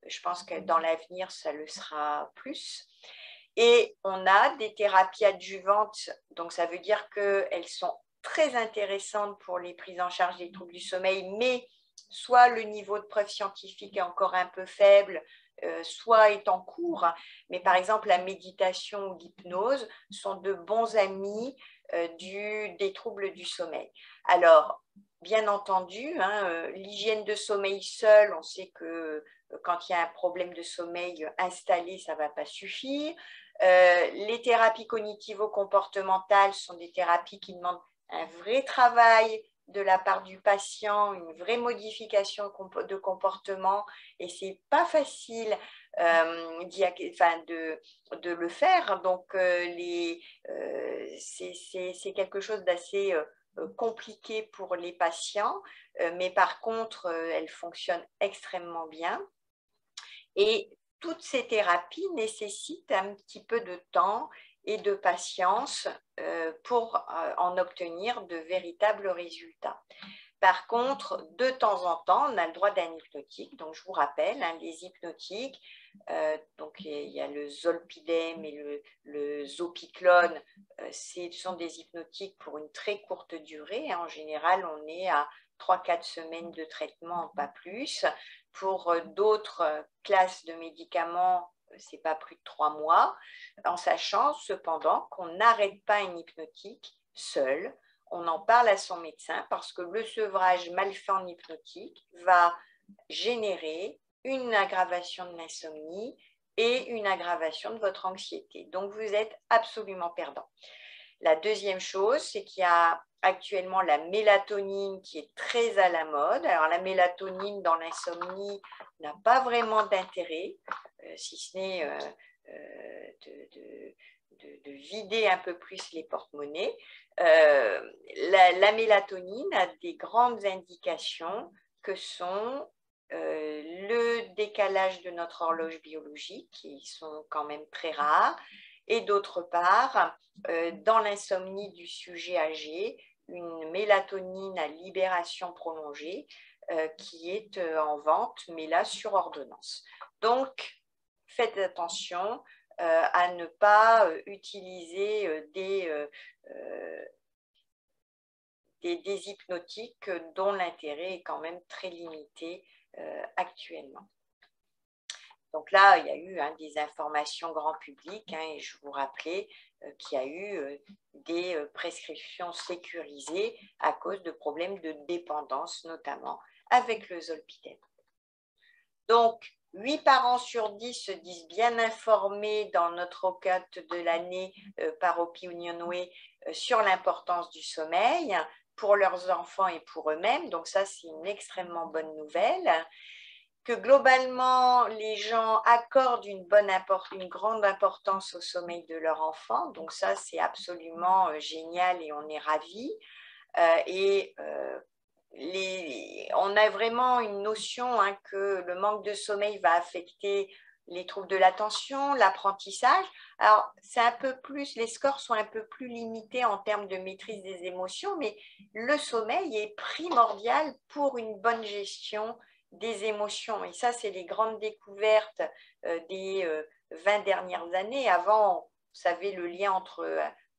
je pense que dans l'avenir, ça le sera plus. Et on a des thérapies adjuvantes. Donc, ça veut dire qu'elles sont très intéressantes pour les prises en charge des troubles du sommeil, mais soit le niveau de preuve scientifique est encore un peu faible, soit est en cours. Mais par exemple, la méditation ou l'hypnose sont de bons amis des troubles du sommeil. Alors, bien entendu, hein, l'hygiène de sommeil seule, on sait que quand il y a un problème de sommeil installé, ça ne va pas suffire. Les thérapies cognitivo-comportementales sont des thérapies qui demandent un vrai travail de la part du patient, une vraie modification de comportement, et ce n'est pas facile de le faire. Donc, c'est quelque chose d'assez compliqué pour les patients, mais par contre, elles fonctionnent extrêmement bien. Et toutes ces thérapies nécessitent un petit peu de temps et de patience pour en obtenir de véritables résultats. Par contre, de temps en temps, on a le droit d'un hypnotique. Donc, je vous rappelle, hein, les hypnotiques, donc il y a le zolpidem et le zopiclone. Ce sont des hypnotiques pour une très courte durée. En général, on est à 3-4 semaines de traitement, pas plus. Pour d'autres classes de médicaments, ce n'est pas plus de 3 mois, en sachant cependant qu'on n'arrête pas une hypnotique seul. On en parle à son médecin parce que le sevrage mal fait en hypnotique va générer une aggravation de l'insomnie et une aggravation de votre anxiété. Donc, vous êtes absolument perdant. La deuxième chose, c'est qu'il y a actuellement la mélatonine qui est très à la mode. Alors, la mélatonine dans l'insomnie n'a pas vraiment d'intérêt, si ce n'est de vider un peu plus les porte-monnaies. La mélatonine a des grandes indications que sont le décalage de notre horloge biologique, qui sont quand même très rares, et d'autre part, dans l'insomnie du sujet âgé, une mélatonine à libération prolongée qui est en vente, mais là sur ordonnance. Donc, faites attention à ne pas utiliser des hypnotiques dont l'intérêt est quand même très limité actuellement. Donc là, il y a eu des informations grand public et je vous rappelais qu'il y a eu des prescriptions sécurisées à cause de problèmes de dépendance, notamment avec le zolpidem. Donc, 8 parents sur 10 se disent bien informés dans notre enquête de l'année par OpinionWay sur l'importance du sommeil pour leurs enfants et pour eux-mêmes. Donc ça, c'est une extrêmement bonne nouvelle. Que globalement, les gens accordent une grande importance au sommeil de leur enfant. Donc ça, c'est absolument génial et on est ravis. On a vraiment une notion que le manque de sommeil va affecter les troubles de l'attention, l'apprentissage. Alors, c'est un peu plus, les scores sont un peu plus limités en termes de maîtrise des émotions, mais le sommeil est primordial pour une bonne gestion des émotions. Et ça, c'est les grandes découvertes des 20 dernières années. Avant, vous savez, le lien entre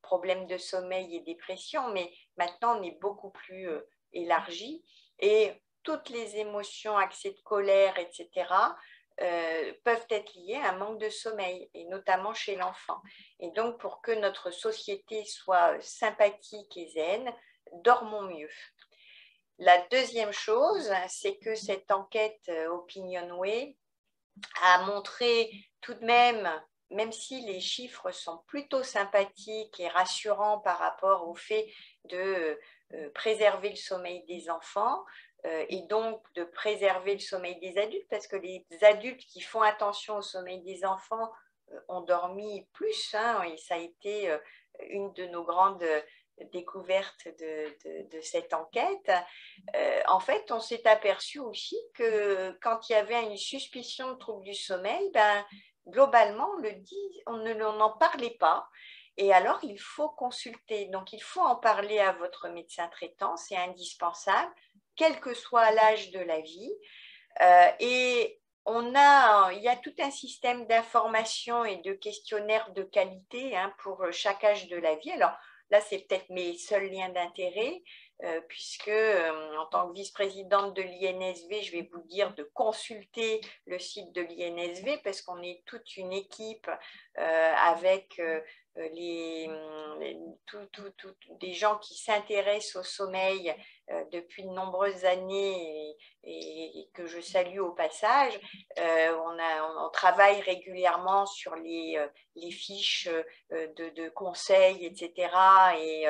problèmes de sommeil et dépression, mais maintenant, on est beaucoup plus élargi. Et toutes les émotions, accès de colère, etc., peuvent être liées à un manque de sommeil, et notamment chez l'enfant. Et donc, pour que notre société soit sympathique et zen, dormons mieux. La deuxième chose, c'est que cette enquête OpinionWay a montré tout de même si les chiffres sont plutôt sympathiques et rassurants par rapport au fait de préserver le sommeil des enfants et donc de préserver le sommeil des adultes, parce que les adultes qui font attention au sommeil des enfants ont dormi plus, et ça a été une de nos grandes découverte de cette enquête, en fait, on s'est aperçu aussi que quand il y avait une suspicion de trouble du sommeil, globalement, on n'en parlait pas. Et alors, il faut consulter. Donc, il faut en parler à votre médecin traitant, c'est indispensable. quel que soit l'âge de la vie. Et il y a tout un système d'information et de questionnaires de qualité pour chaque âge de la vie. Alors là, c'est peut-être mes seuls liens d'intérêt, puisque en tant que vice-présidente de l'INSV, je vais vous dire de consulter le site de l'INSV parce qu'on est toute une équipe avec des gens qui s'intéressent au sommeil depuis de nombreuses années et que je salue au passage. On travaille régulièrement sur les fiches de conseils, etc. et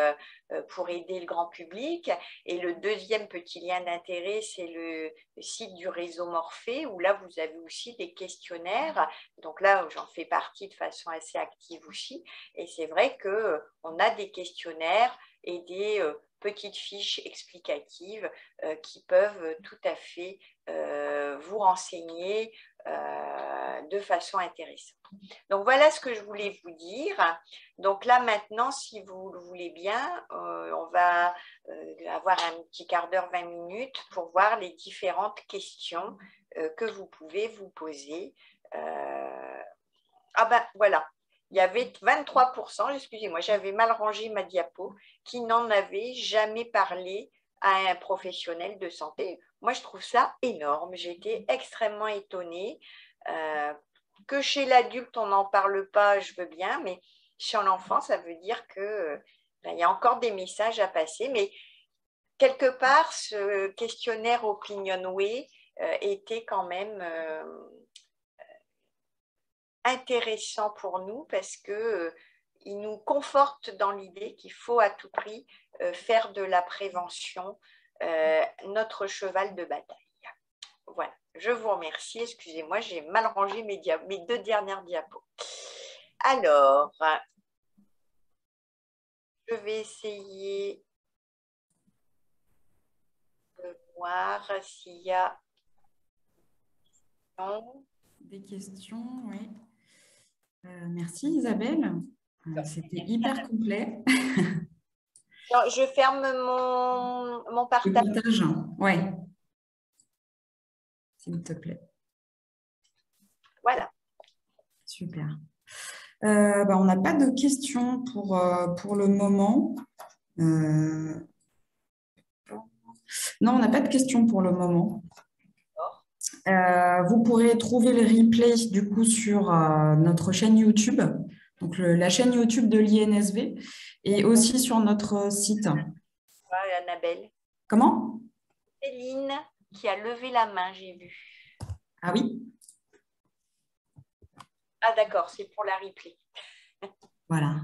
pour aider le grand public. Et le deuxième petit lien d'intérêt, c'est le site du réseau Morphée, où là, vous avez aussi des questionnaires. Donc là, j'en fais partie de façon assez active aussi. Et c'est vrai qu'on a des questionnaires et des petites fiches explicatives qui peuvent tout à fait vous renseigner de façon intéressante. Donc voilà ce que je voulais vous dire. Donc là maintenant, si vous le voulez bien, on va avoir un petit quart d'heure, 20 minutes pour voir les différentes questions que vous pouvez vous poser. Ah ben voilà, il y avait 23%, excusez-moi, j'avais mal rangé ma diapo, qui n'en avaient jamais parlé à un professionnel de santé. Moi, je trouve ça énorme. J'ai été extrêmement étonnée. Que chez l'adulte, on n'en parle pas, je veux bien, mais chez l'enfant, ça veut dire que il y a encore des messages à passer. Mais quelque part, ce questionnaire Opinionway était quand même intéressant pour nous parce qu'il nous conforte dans l'idée qu'il faut à tout prix faire de la prévention notre cheval de bataille. Voilà, je vous remercie. Excusez-moi, j'ai mal rangé mes deux dernières diapos. Alors, je vais essayer de voir s'il y a des questions. Oui. Merci Isabelle. C'était hyper complet. Alors, je ferme mon partage. Le partage, oui. S'il te plaît. Voilà. Super. On n'a pas de questions pour le moment. Non, on n'a pas de questions pour le moment. Vous pourrez trouver le replay du coup sur notre chaîne YouTube, donc la chaîne YouTube de l'INSV, et aussi sur notre site. Annabelle. Comment? Céline qui a levé la main, j'ai vu. Ah oui? Ah d'accord, c'est pour la replay. Voilà.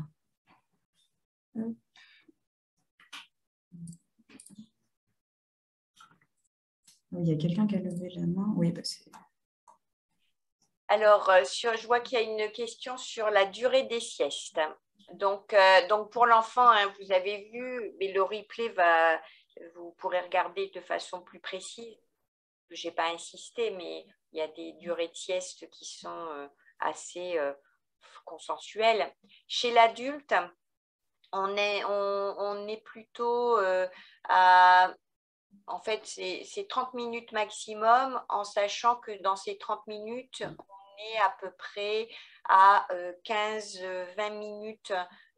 Il y a quelqu'un qui a levé la main. Oui, c'est... Alors, je vois qu'il y a une question sur la durée des siestes. Donc pour l'enfant, vous avez vu, mais le replay vous pourrez regarder de façon plus précise. Je n'ai pas insisté, mais il y a des durées de sieste qui sont assez consensuelles. Chez l'adulte, on est plutôt à... En fait, c'est 30 minutes maximum, en sachant que dans ces 30 minutes, on est à peu près à 15-20 minutes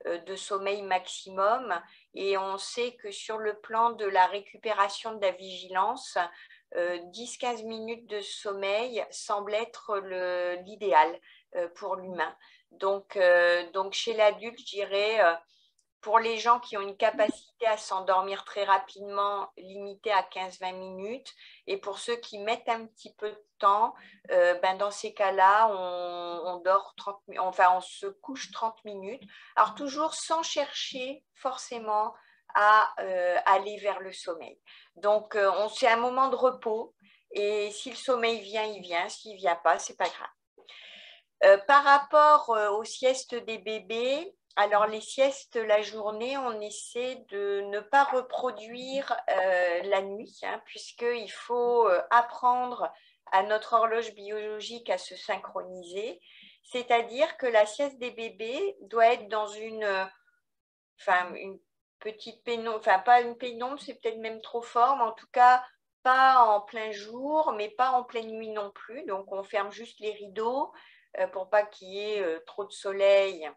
de sommeil maximum. Et on sait que sur le plan de la récupération de la vigilance, 10-15 minutes de sommeil semble être l'idéal pour l'humain. Donc, chez l'adulte, je dirais... Pour les gens qui ont une capacité à s'endormir très rapidement, limitée à 15-20 minutes. Et pour ceux qui mettent un petit peu de temps, dans ces cas-là, on dort 30, on se couche 30 minutes. Alors toujours sans chercher forcément à aller vers le sommeil. Donc, c'est un moment de repos. Et si le sommeil vient, il vient. S'il ne vient pas, ce n'est pas grave. Par rapport aux siestes des bébés, alors les siestes la journée, on essaie de ne pas reproduire la nuit, puisqu'il faut apprendre à notre horloge biologique à se synchroniser. C'est-à-dire que la sieste des bébés doit être dans une petite pénombre, enfin pas une pénombre, c'est peut-être même trop fort, mais en tout cas pas en plein jour, mais pas en pleine nuit non plus. Donc on ferme juste les rideaux pour pas qu'il y ait trop de soleil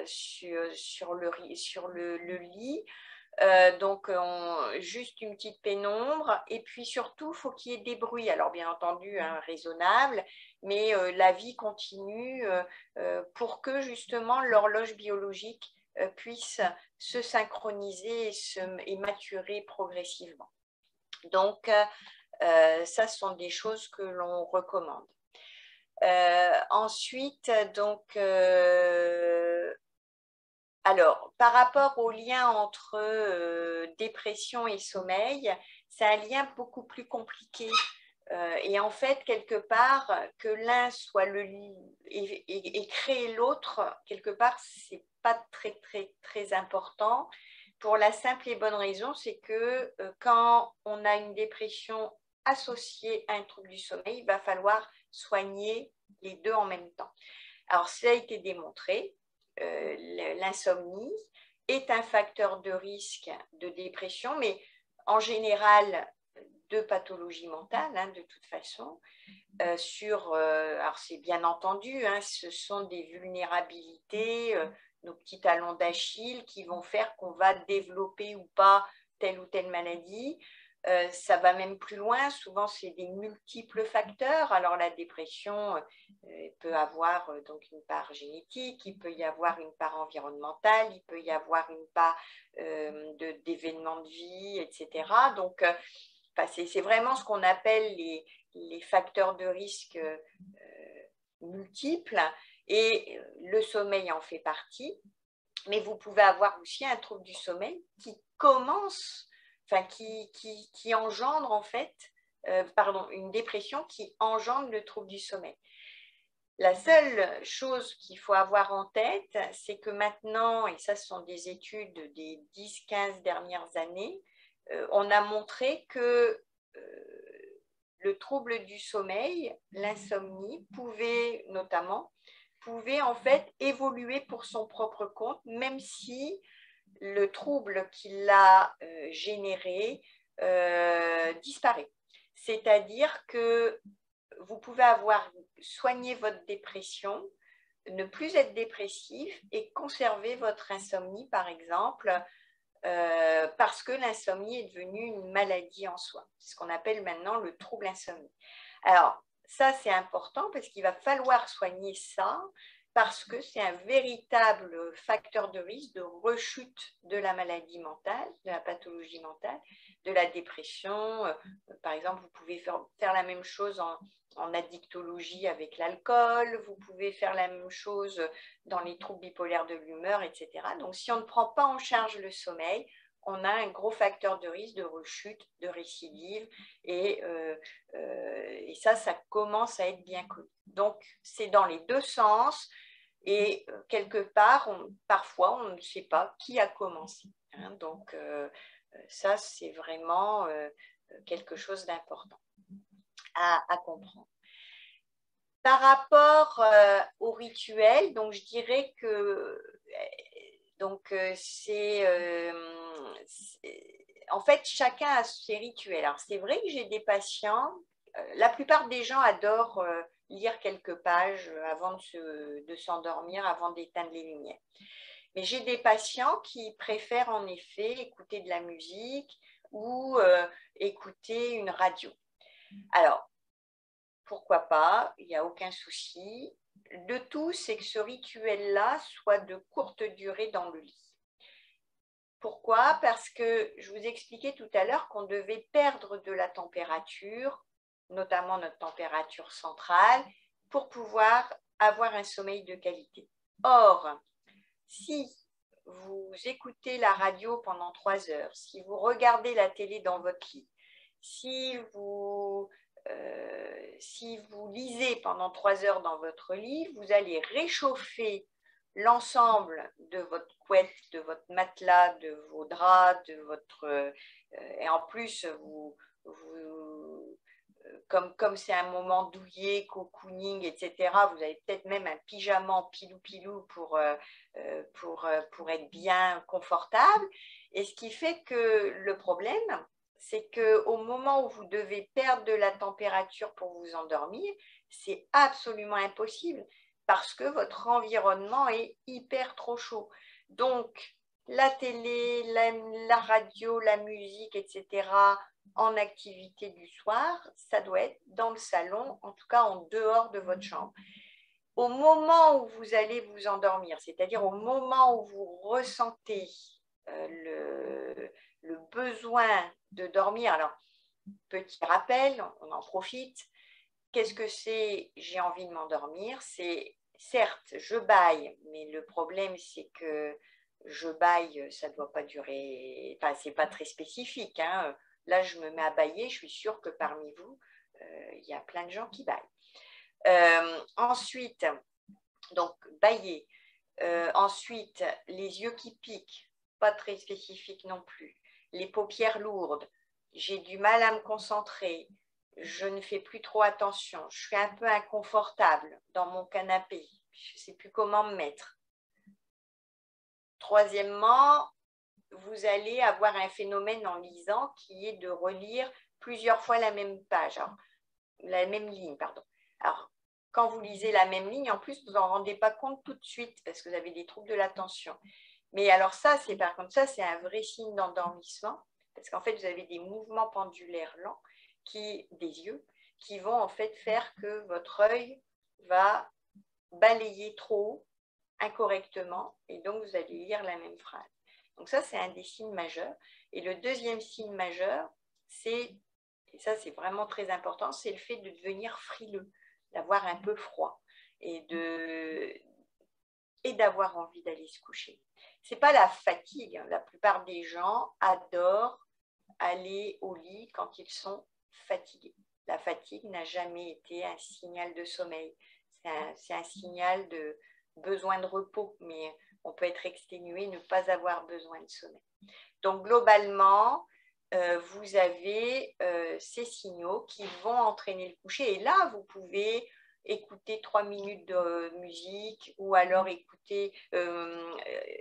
sur le lit. Donc, juste une petite pénombre. Et puis surtout, il faut qu'il y ait des bruits. Alors, bien entendu, hein, raisonnables, mais la vie continue pour que justement l'horloge biologique puisse se synchroniser et maturer progressivement. Donc, ça, ce sont des choses que l'on recommande. Ensuite, donc, alors, par rapport au lien entre dépression et sommeil, c'est un lien beaucoup plus compliqué. Et en fait, quelque part, que l'un soit et créer l'autre, quelque part, c'est pas très important. Pour la simple et bonne raison, c'est que quand on a une dépression associée à un trouble du sommeil, il va falloir soigner les deux en même temps. Alors, ça a été démontré. L'insomnie est un facteur de risque de dépression, mais en général de pathologie mentale, hein, de toute façon. Alors c'est bien entendu, hein, ce sont des vulnérabilités, nos petits talons d'Achille qui vont faire qu'on va développer ou pas telle ou telle maladie. Ça va même plus loin, souvent c'est des multiples facteurs. Alors la dépression peut avoir donc une part génétique, il peut y avoir une part environnementale, il peut y avoir une part d'événements de vie, etc. Donc c'est vraiment ce qu'on appelle les facteurs de risque multiples et le sommeil en fait partie. Mais vous pouvez avoir aussi un trouble du sommeil qui commence, enfin qui engendre en fait, une dépression qui engendre le trouble du sommeil. La seule chose qu'il faut avoir en tête, c'est que maintenant, et ça ce sont des études des 10-15 dernières années, on a montré que le trouble du sommeil, l'insomnie, pouvait en fait évoluer pour son propre compte, même si le trouble qui l'a généré disparaît. C'est-à-dire que vous pouvez avoir soigné votre dépression, ne plus être dépressif et conserver votre insomnie, par exemple, parce que l'insomnie est devenue une maladie en soi. C'est ce qu'on appelle maintenant le trouble insomnie. Alors, ça, c'est important parce qu'il va falloir soigner ça parce que c'est un véritable facteur de risque de rechute de la maladie mentale, de la pathologie mentale, de la dépression. Par exemple, vous pouvez faire la même chose en addictologie avec l'alcool, vous pouvez faire la même chose dans les troubles bipolaires de l'humeur, etc. Donc, si on ne prend pas en charge le sommeil, on a un gros facteur de risque de rechute, de récidive, et ça commence à être bien connu. Donc, c'est dans les deux sens, et quelque part, parfois, on ne sait pas qui a commencé. Hein, donc, ça, c'est vraiment quelque chose d'important à comprendre. Par rapport au rituel, donc je dirais que en fait, chacun a ses rituels. Alors, c'est vrai que j'ai des patients, la plupart des gens adorent lire quelques pages avant de s'endormir, avant d'éteindre les lumières. Mais j'ai des patients qui préfèrent en effet écouter de la musique ou écouter une radio. Alors, pourquoi pas, il n'y a aucun souci. Le tout, c'est que ce rituel-là soit de courte durée dans le lit. Pourquoi? Parce que je vous expliquais tout à l'heure qu'on devait perdre de la température, notamment notre température centrale, pour pouvoir avoir un sommeil de qualité. Or, si vous écoutez la radio pendant 3 heures, si vous regardez la télé dans votre lit, si vous lisez pendant 3 heures dans votre lit, vous allez réchauffer l'ensemble de votre couette, de votre matelas, de vos draps, et en plus, vous comme c'est un moment douillet, cocooning, etc., vous avez peut-être même un pyjama en pilou-pilou pour être bien confortable. Et ce qui fait que le problème, c'est qu'au moment où vous devez perdre de la température pour vous endormir, c'est absolument impossible parce que votre environnement est hyper trop chaud. Donc, la télé, la radio, la musique, etc., en activité du soir, ça doit être dans le salon, en tout cas en dehors de votre chambre. Au moment où vous allez vous endormir, c'est-à-dire au moment où vous ressentez le besoin de dormir, alors petit rappel, on en profite, qu'est-ce que c'est j'ai envie de m'endormir? C'est certes, je bâille, mais le problème c'est que je bâille, ça ne doit pas durer, enfin c'est pas très spécifique, hein. Là je me mets à bâiller, je suis sûre que parmi vous, il y a plein de gens qui bâillent. Ensuite, donc bâiller. Ensuite, les yeux qui piquent, pas très spécifique non plus. Les paupières lourdes, j'ai du mal à me concentrer, je ne fais plus trop attention, je suis un peu inconfortable dans mon canapé, je ne sais plus comment me mettre. Troisièmement, vous allez avoir un phénomène en lisant qui est de relire plusieurs fois la même page, alors, la même ligne, pardon. Alors, quand vous lisez la même ligne, en plus, vous n'en rendez pas compte tout de suite parce que vous avez des troubles de l'attention. Mais alors ça, par contre, ça, c'est un vrai signe d'endormissement parce qu'en fait, vous avez des mouvements pendulaires lents des yeux qui vont en fait faire que votre œil va balayer trop haut, incorrectement, et donc vous allez lire la même phrase. Donc ça, c'est un des signes majeurs. Et le deuxième signe majeur, et ça c'est vraiment très important, c'est le fait de devenir frileux, d'avoir un peu froid et d'avoir envie d'aller se coucher. Ce n'est pas la fatigue, la plupart des gens adorent aller au lit quand ils sont fatigués. La fatigue n'a jamais été un signal de sommeil, c'est un signal de besoin de repos, mais on peut être exténué, ne pas avoir besoin de sommeil. Donc globalement, vous avez ces signaux qui vont entraîner le coucher. Et là, vous pouvez écouter 3 minutes de musique ou alors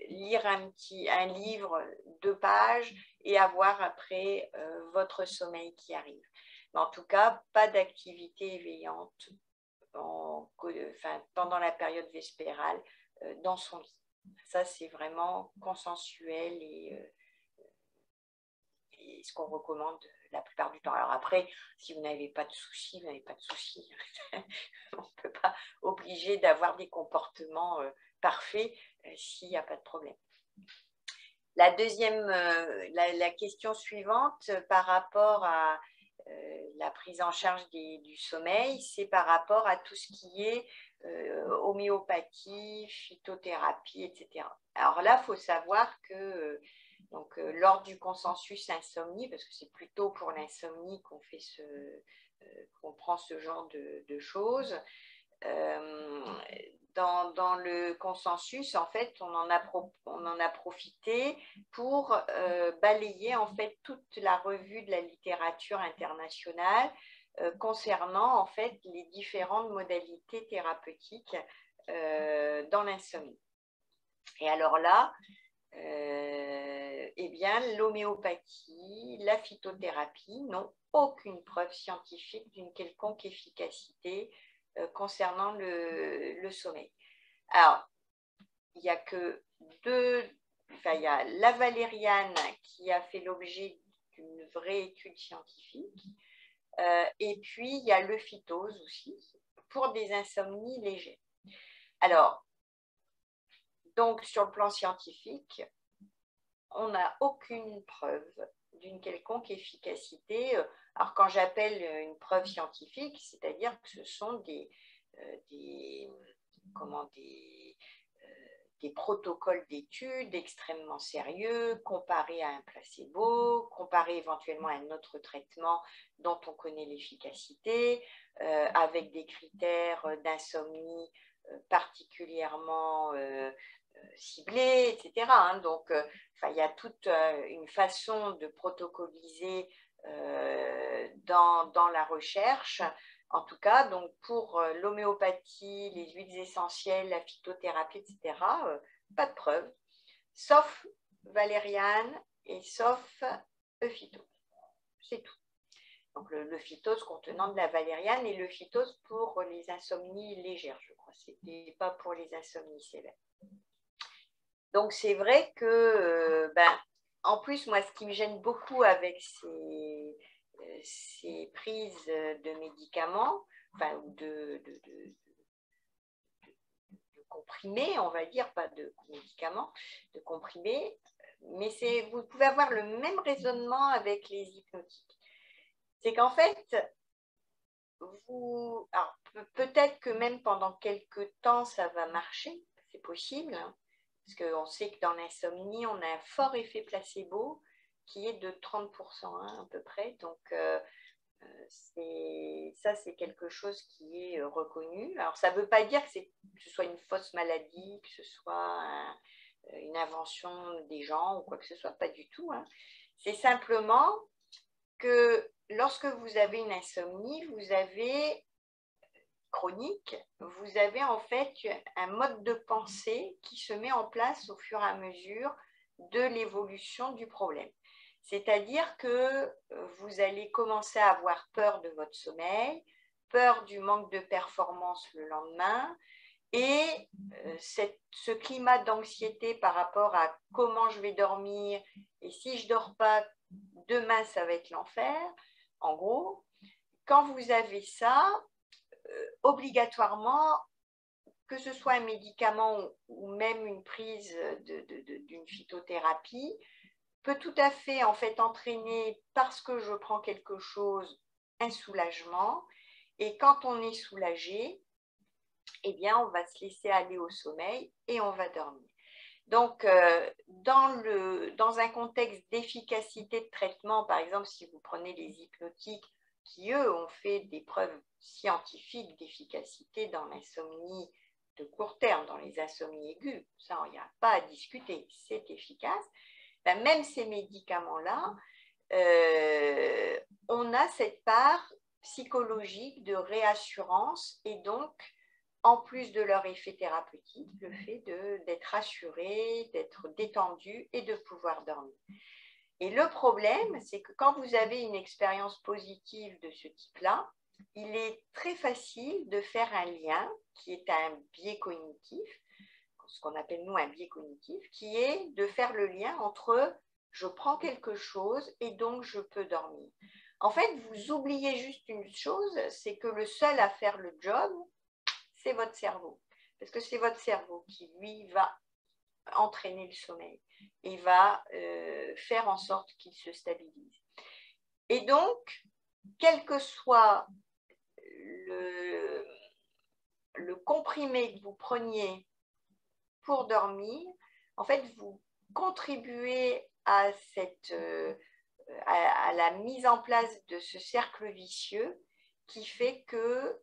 lire un livre 2 pages et avoir après votre sommeil qui arrive. Mais en tout cas, pas d'activité éveillante pendant la période vespérale dans son lit. Ça, c'est vraiment consensuel et ce qu'on recommande la plupart du temps. Alors après, si vous n'avez pas de soucis, vous n'avez pas de soucis. On ne peut pas obliger d'avoir des comportements parfaits s'il n'y a pas de problème. La deuxième, la question suivante par rapport à la prise en charge du sommeil, c'est par rapport à tout ce qui est homéopathie, phytothérapie, etc. Alors là, il faut savoir que lors du consensus insomnie, parce que c'est plutôt pour l'insomnie qu'on prend ce genre de choses, dans le consensus, en fait, on en a profité pour balayer en fait toute la revue de la littérature internationale concernant en fait les différentes modalités thérapeutiques dans l'insomnie. Et alors là, eh bien, l'homéopathie, la phytothérapie n'ont aucune preuve scientifique d'une quelconque efficacité concernant le sommeil. Alors, il n'y a que il y a la valériane qui a fait l'objet d'une vraie étude scientifique, et puis il y a le phytose aussi, pour des insomnies légères. Alors, donc sur le plan scientifique, on n'a aucune preuve d'une quelconque efficacité. Alors quand j'appelle une preuve scientifique, c'est-à-dire que ce sont des protocoles d'études extrêmement sérieux, comparés à un placebo, comparés éventuellement à un autre traitement dont on connaît l'efficacité, avec des critères d'insomnie particulièrement ciblés, etc. Donc, il y a toute une façon de protocoliser dans la recherche. En tout cas, donc pour l'homéopathie, les huiles essentielles, la phytothérapie, etc., pas de preuve, sauf valériane et sauf phytose. C'est tout. Donc le phytose contenant de la valériane et le phytose pour les insomnies légères, je crois. Ce n'était pas pour les insomnies sévères. Donc c'est vrai que, en plus, moi, ce qui me gêne beaucoup avec ces prises de médicaments, enfin, ou de comprimés, on va dire, pas de médicaments, de comprimés, mais vous pouvez avoir le même raisonnement avec les hypnotiques. C'est qu'en fait, peut-être que même pendant quelques temps, ça va marcher, c'est possible, hein, parce qu'on sait que dans l'insomnie, on a un fort effet placebo qui est de 30%, hein, à peu près. Donc, ça, c'est quelque chose qui est reconnu. Alors, ça ne veut pas dire que ce soit une fausse maladie, que ce soit une invention des gens ou quoi que ce soit, pas du tout, hein. C'est simplement que lorsque vous avez une insomnie, vous avez chronique, vous avez en fait un mode de pensée qui se met en place au fur et à mesure de l'évolution du problème. C'est-à-dire que vous allez commencer à avoir peur de votre sommeil, peur du manque de performance le lendemain, et ce climat d'anxiété par rapport à comment je vais dormir, et si je ne dors pas, demain ça va être l'enfer. En gros, quand vous avez ça, obligatoirement, que ce soit un médicament ou même une prise d'une phytothérapie, peut tout à fait en fait entraîner, parce que je prends quelque chose, un soulagement. Et quand on est soulagé, eh bien, on va se laisser aller au sommeil et on va dormir. Donc, dans un contexte d'efficacité de traitement, par exemple, si vous prenez les hypnotiques, qui, eux, ont fait des preuves scientifiques d'efficacité dans l'insomnie de court terme, dans les insomnies aiguës, ça, il n'y a pas à discuter, c'est efficace. Ben, même ces médicaments-là, on a cette part psychologique de réassurance et donc, en plus de leur effet thérapeutique, le fait d'être rassuré, d'être détendu et de pouvoir dormir. Et le problème, c'est que quand vous avez une expérience positive de ce type-là, il est très facile de faire un lien qui est un biais cognitif, ce qu'on appelle nous un biais cognitif, qui est de faire le lien entre je prends quelque chose et donc je peux dormir. En fait, vous oubliez juste une chose, c'est que le seul à faire le job, c'est votre cerveau. Parce que c'est votre cerveau qui, lui, va entraîner le sommeil et va faire en sorte qu'il se stabilise. Et donc, quel que soit le comprimé que vous preniez pour dormir, en fait, vous contribuez à la mise en place de ce cercle vicieux qui fait que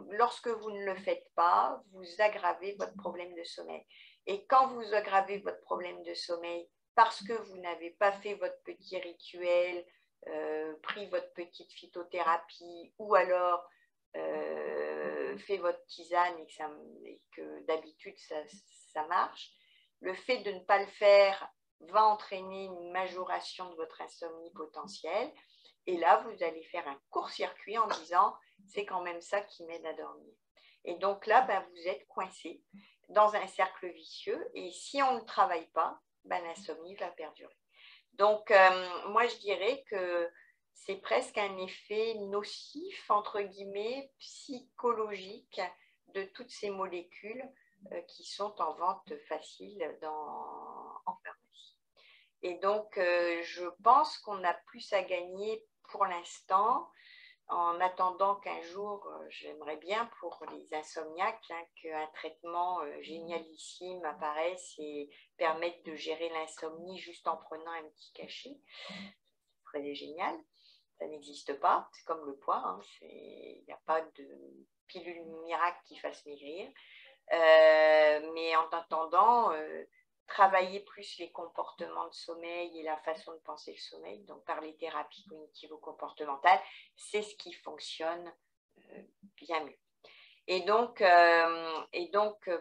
lorsque vous ne le faites pas, vous aggravez votre problème de sommeil. Et quand vous aggravez votre problème de sommeil parce que vous n'avez pas fait votre petit rituel, pris votre petite phytothérapie ou alors fait votre tisane et que d'habitude ça marche, le fait de ne pas le faire va entraîner une majoration de votre insomnie potentielle. Et là, vous allez faire un court-circuit en disant c'est quand même ça qui m'aide à dormir. Et donc là, vous êtes coincé dans un cercle vicieux. Et si on ne travaille pas, l'insomnie va perdurer. Donc, moi, je dirais que c'est presque un effet nocif, entre guillemets, psychologique de toutes ces molécules qui sont en vente facile en pharmacie. Et donc, je pense qu'on a plus à gagner pour l'instant, en attendant qu'un jour, j'aimerais bien pour les insomniaques, qu'un traitement génialissime apparaisse et permette de gérer l'insomnie juste en prenant un petit cachet. Ce serait génial. Ça n'existe pas, c'est comme le poids, hein. Il n'y a pas de pilule miracle qui fasse maigrir. Mais en attendant, travailler plus les comportements de sommeil et la façon de penser le sommeil, donc par les thérapies cognitivo-comportementales, c'est ce qui fonctionne bien mieux. Et donc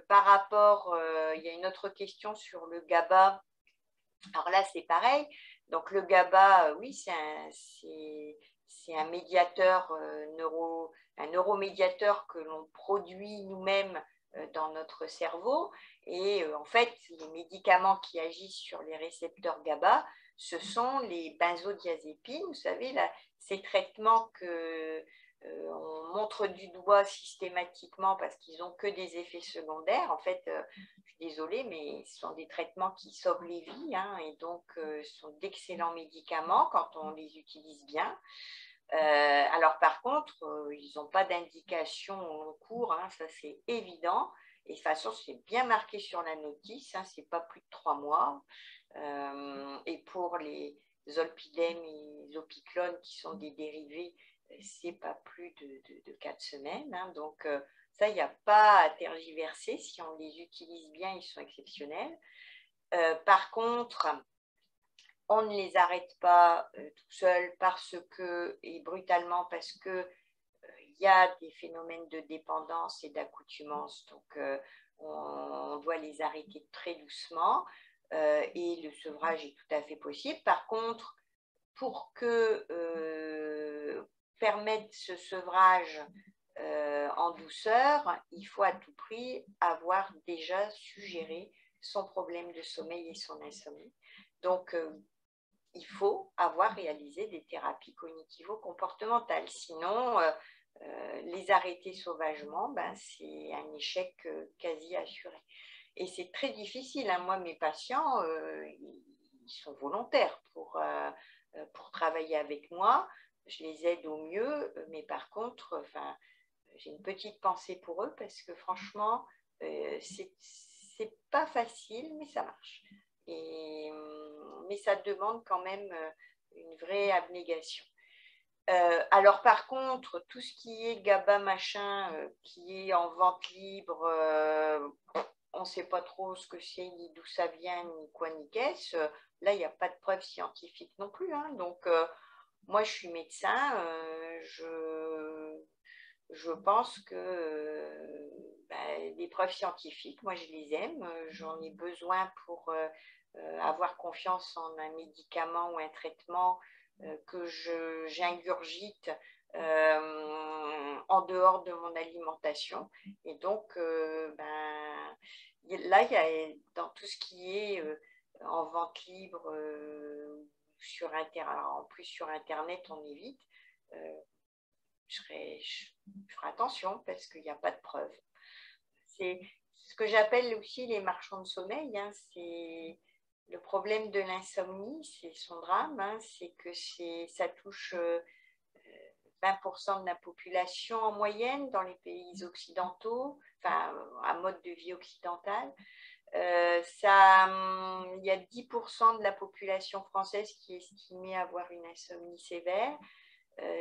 par rapport, il y a une autre question sur le GABA. Alors là, c'est pareil. Donc le GABA, oui, c'est un médiateur, un neuromédiateur que l'on produit nous-mêmes dans notre cerveau. Et en fait, les médicaments qui agissent sur les récepteurs GABA, ce sont les benzodiazépines. Vous savez, là, ces traitements on montre du doigt systématiquement parce qu'ils n'ont que des effets secondaires. En fait, je suis désolée, mais ce sont des traitements qui sauvent les vies, hein, et donc ce sont d'excellents médicaments quand on les utilise bien. Alors par contre, ils n'ont pas d'indication au long cours, hein, ça c'est évident. Et de toute façon, c'est bien marqué sur la notice, hein, c'est pas plus de 3 mois. Et pour les zolpidem et zopiclone, qui sont des dérivés, c'est pas plus de 4 semaines. Hein, donc ça, il n'y a pas à tergiverser. Si on les utilise bien, ils sont exceptionnels. Par contre, on ne les arrête pas tout seul et brutalement parce que il y a des phénomènes de dépendance et d'accoutumance. Donc, on doit les arrêter très doucement et le sevrage est tout à fait possible. Par contre, pour permettre ce sevrage en douceur, il faut à tout prix avoir déjà suggéré son problème de sommeil et son insomnie. Donc, il faut avoir réalisé des thérapies cognitivo-comportementales. Sinon, les arrêter sauvagement, c'est un échec quasi assuré. Et c'est très difficile. Hein. Moi, mes patients, ils sont volontaires pour travailler avec moi. Je les aide au mieux, mais par contre, j'ai une petite pensée pour eux parce que franchement, c'est pas facile, mais ça marche. Mais ça demande quand même une vraie abnégation. Alors par contre, tout ce qui est GABA machin, qui est en vente libre, on ne sait pas trop ce que c'est, ni d'où ça vient, ni quoi, ni qu'est-ce. Là, il n'y a pas de preuves scientifiques non plus. Hein. Donc, moi, je suis médecin. Je pense que les preuves scientifiques, moi, je les aime. J'en ai besoin pour avoir confiance en un médicament ou un traitement que j'ingurgite en dehors de mon alimentation. Et donc, là, il y a dans tout ce qui est en vente libre, en plus sur Internet, on évite. Je ferai attention parce qu'il n'y a pas de preuves. C'est ce que j'appelle aussi les marchands de sommeil. Hein, c'est le problème de l'insomnie, c'est son drame. Hein, c'est que ça touche 20% de la population en moyenne dans les pays occidentaux, enfin à mode de vie occidental. Il y a 10% de la population française qui est estimée avoir une insomnie sévère.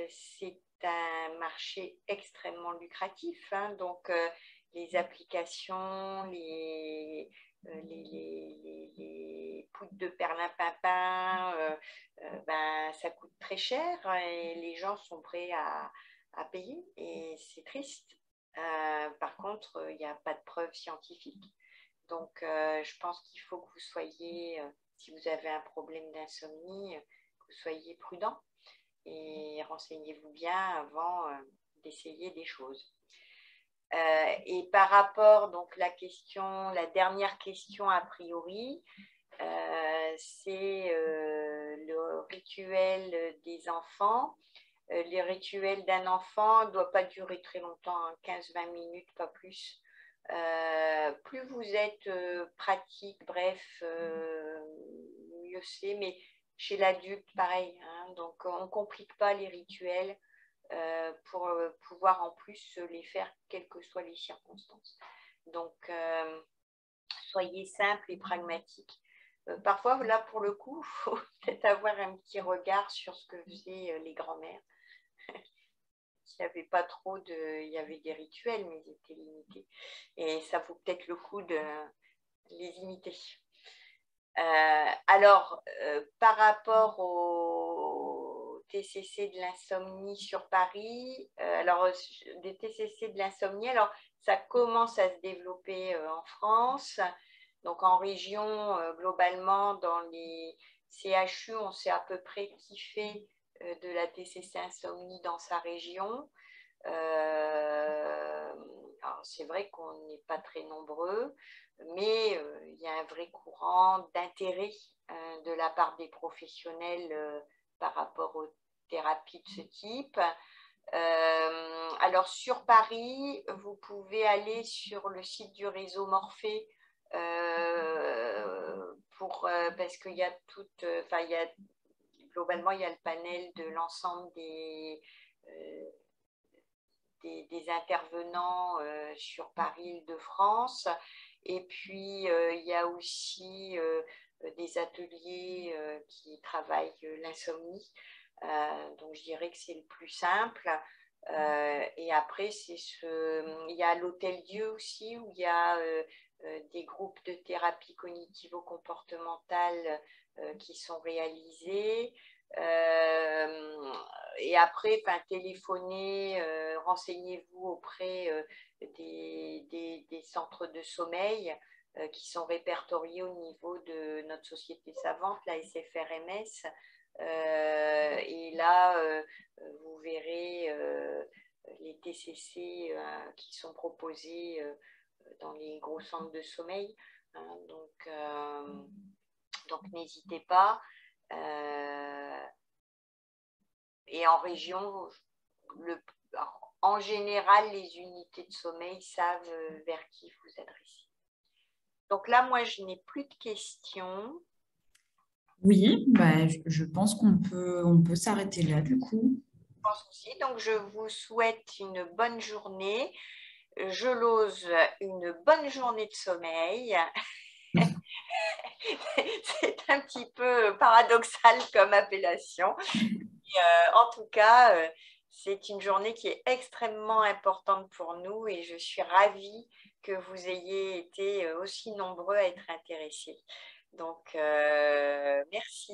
C'est un marché extrêmement lucratif. Hein, donc, les applications, les poudres de perlimpinpin, ça coûte très cher et les gens sont prêts à payer et c'est triste. Par contre, il n'y a pas de preuves scientifiques. Donc, je pense qu'il faut que vous soyez, si vous avez un problème d'insomnie, que vous soyez prudent et renseignez-vous bien avant d'essayer des choses. Et par rapport, donc la dernière question a priori, c'est le rituel des enfants. Les rituels d'un enfant ne doivent pas durer très longtemps, hein, 15-20 minutes, pas plus. Plus vous êtes pratique, bref, mieux c'est, mais chez l'adulte, pareil. Hein, donc, on ne complique pas les rituels pour pouvoir en plus les faire quelles que soient les circonstances. Donc, soyez simple et pragmatique. Parfois, là, pour le coup, il faut peut-être avoir un petit regard sur ce que faisaient les grands-mères. Il n'y avait pas trop il y avait des rituels, mais ils étaient limités. Et ça vaut peut-être le coup de les imiter. Alors, par rapport au TCC de l'insomnie sur Paris, alors des TCC de l'insomnie, alors ça commence à se développer en France. Donc en région, globalement, dans les CHU, on sait à peu près qui fait de la TCC insomnie dans sa région. C'est vrai qu'on n'est pas très nombreux, mais il y a un vrai courant d'intérêt de la part des professionnels par rapport aux thérapies de ce type. Alors sur Paris, vous pouvez aller sur le site du réseau Morphée parce qu'il y a globalement il y a le panel de l'ensemble des intervenants sur Paris-Île-de-France. Et puis, il y a aussi des ateliers qui travaillent l'insomnie. Donc, je dirais que c'est le plus simple. Et après, il y a l'Hôtel-Dieu aussi, où il y a des groupes de thérapie cognitivo-comportementale qui sont réalisés. Et après, téléphonez, renseignez-vous auprès des centres de sommeil qui sont répertoriés au niveau de notre société savante, la SFRMS. Et là, vous verrez les TCC qui sont proposés dans les gros centres de sommeil. Hein, donc n'hésitez pas. Et en région, en général, les unités de sommeil savent vers qui vous adresser. Donc là, moi, je n'ai plus de questions. Oui, je pense qu'on peut s'arrêter là du coup. Je pense aussi. Donc, je vous souhaite une bonne journée. Je l'ose une bonne journée de sommeil. C'est un petit peu paradoxal comme appellation. En tout cas, c'est une journée qui est extrêmement importante pour nous et je suis ravie que vous ayez été aussi nombreux à être intéressés. Donc, merci.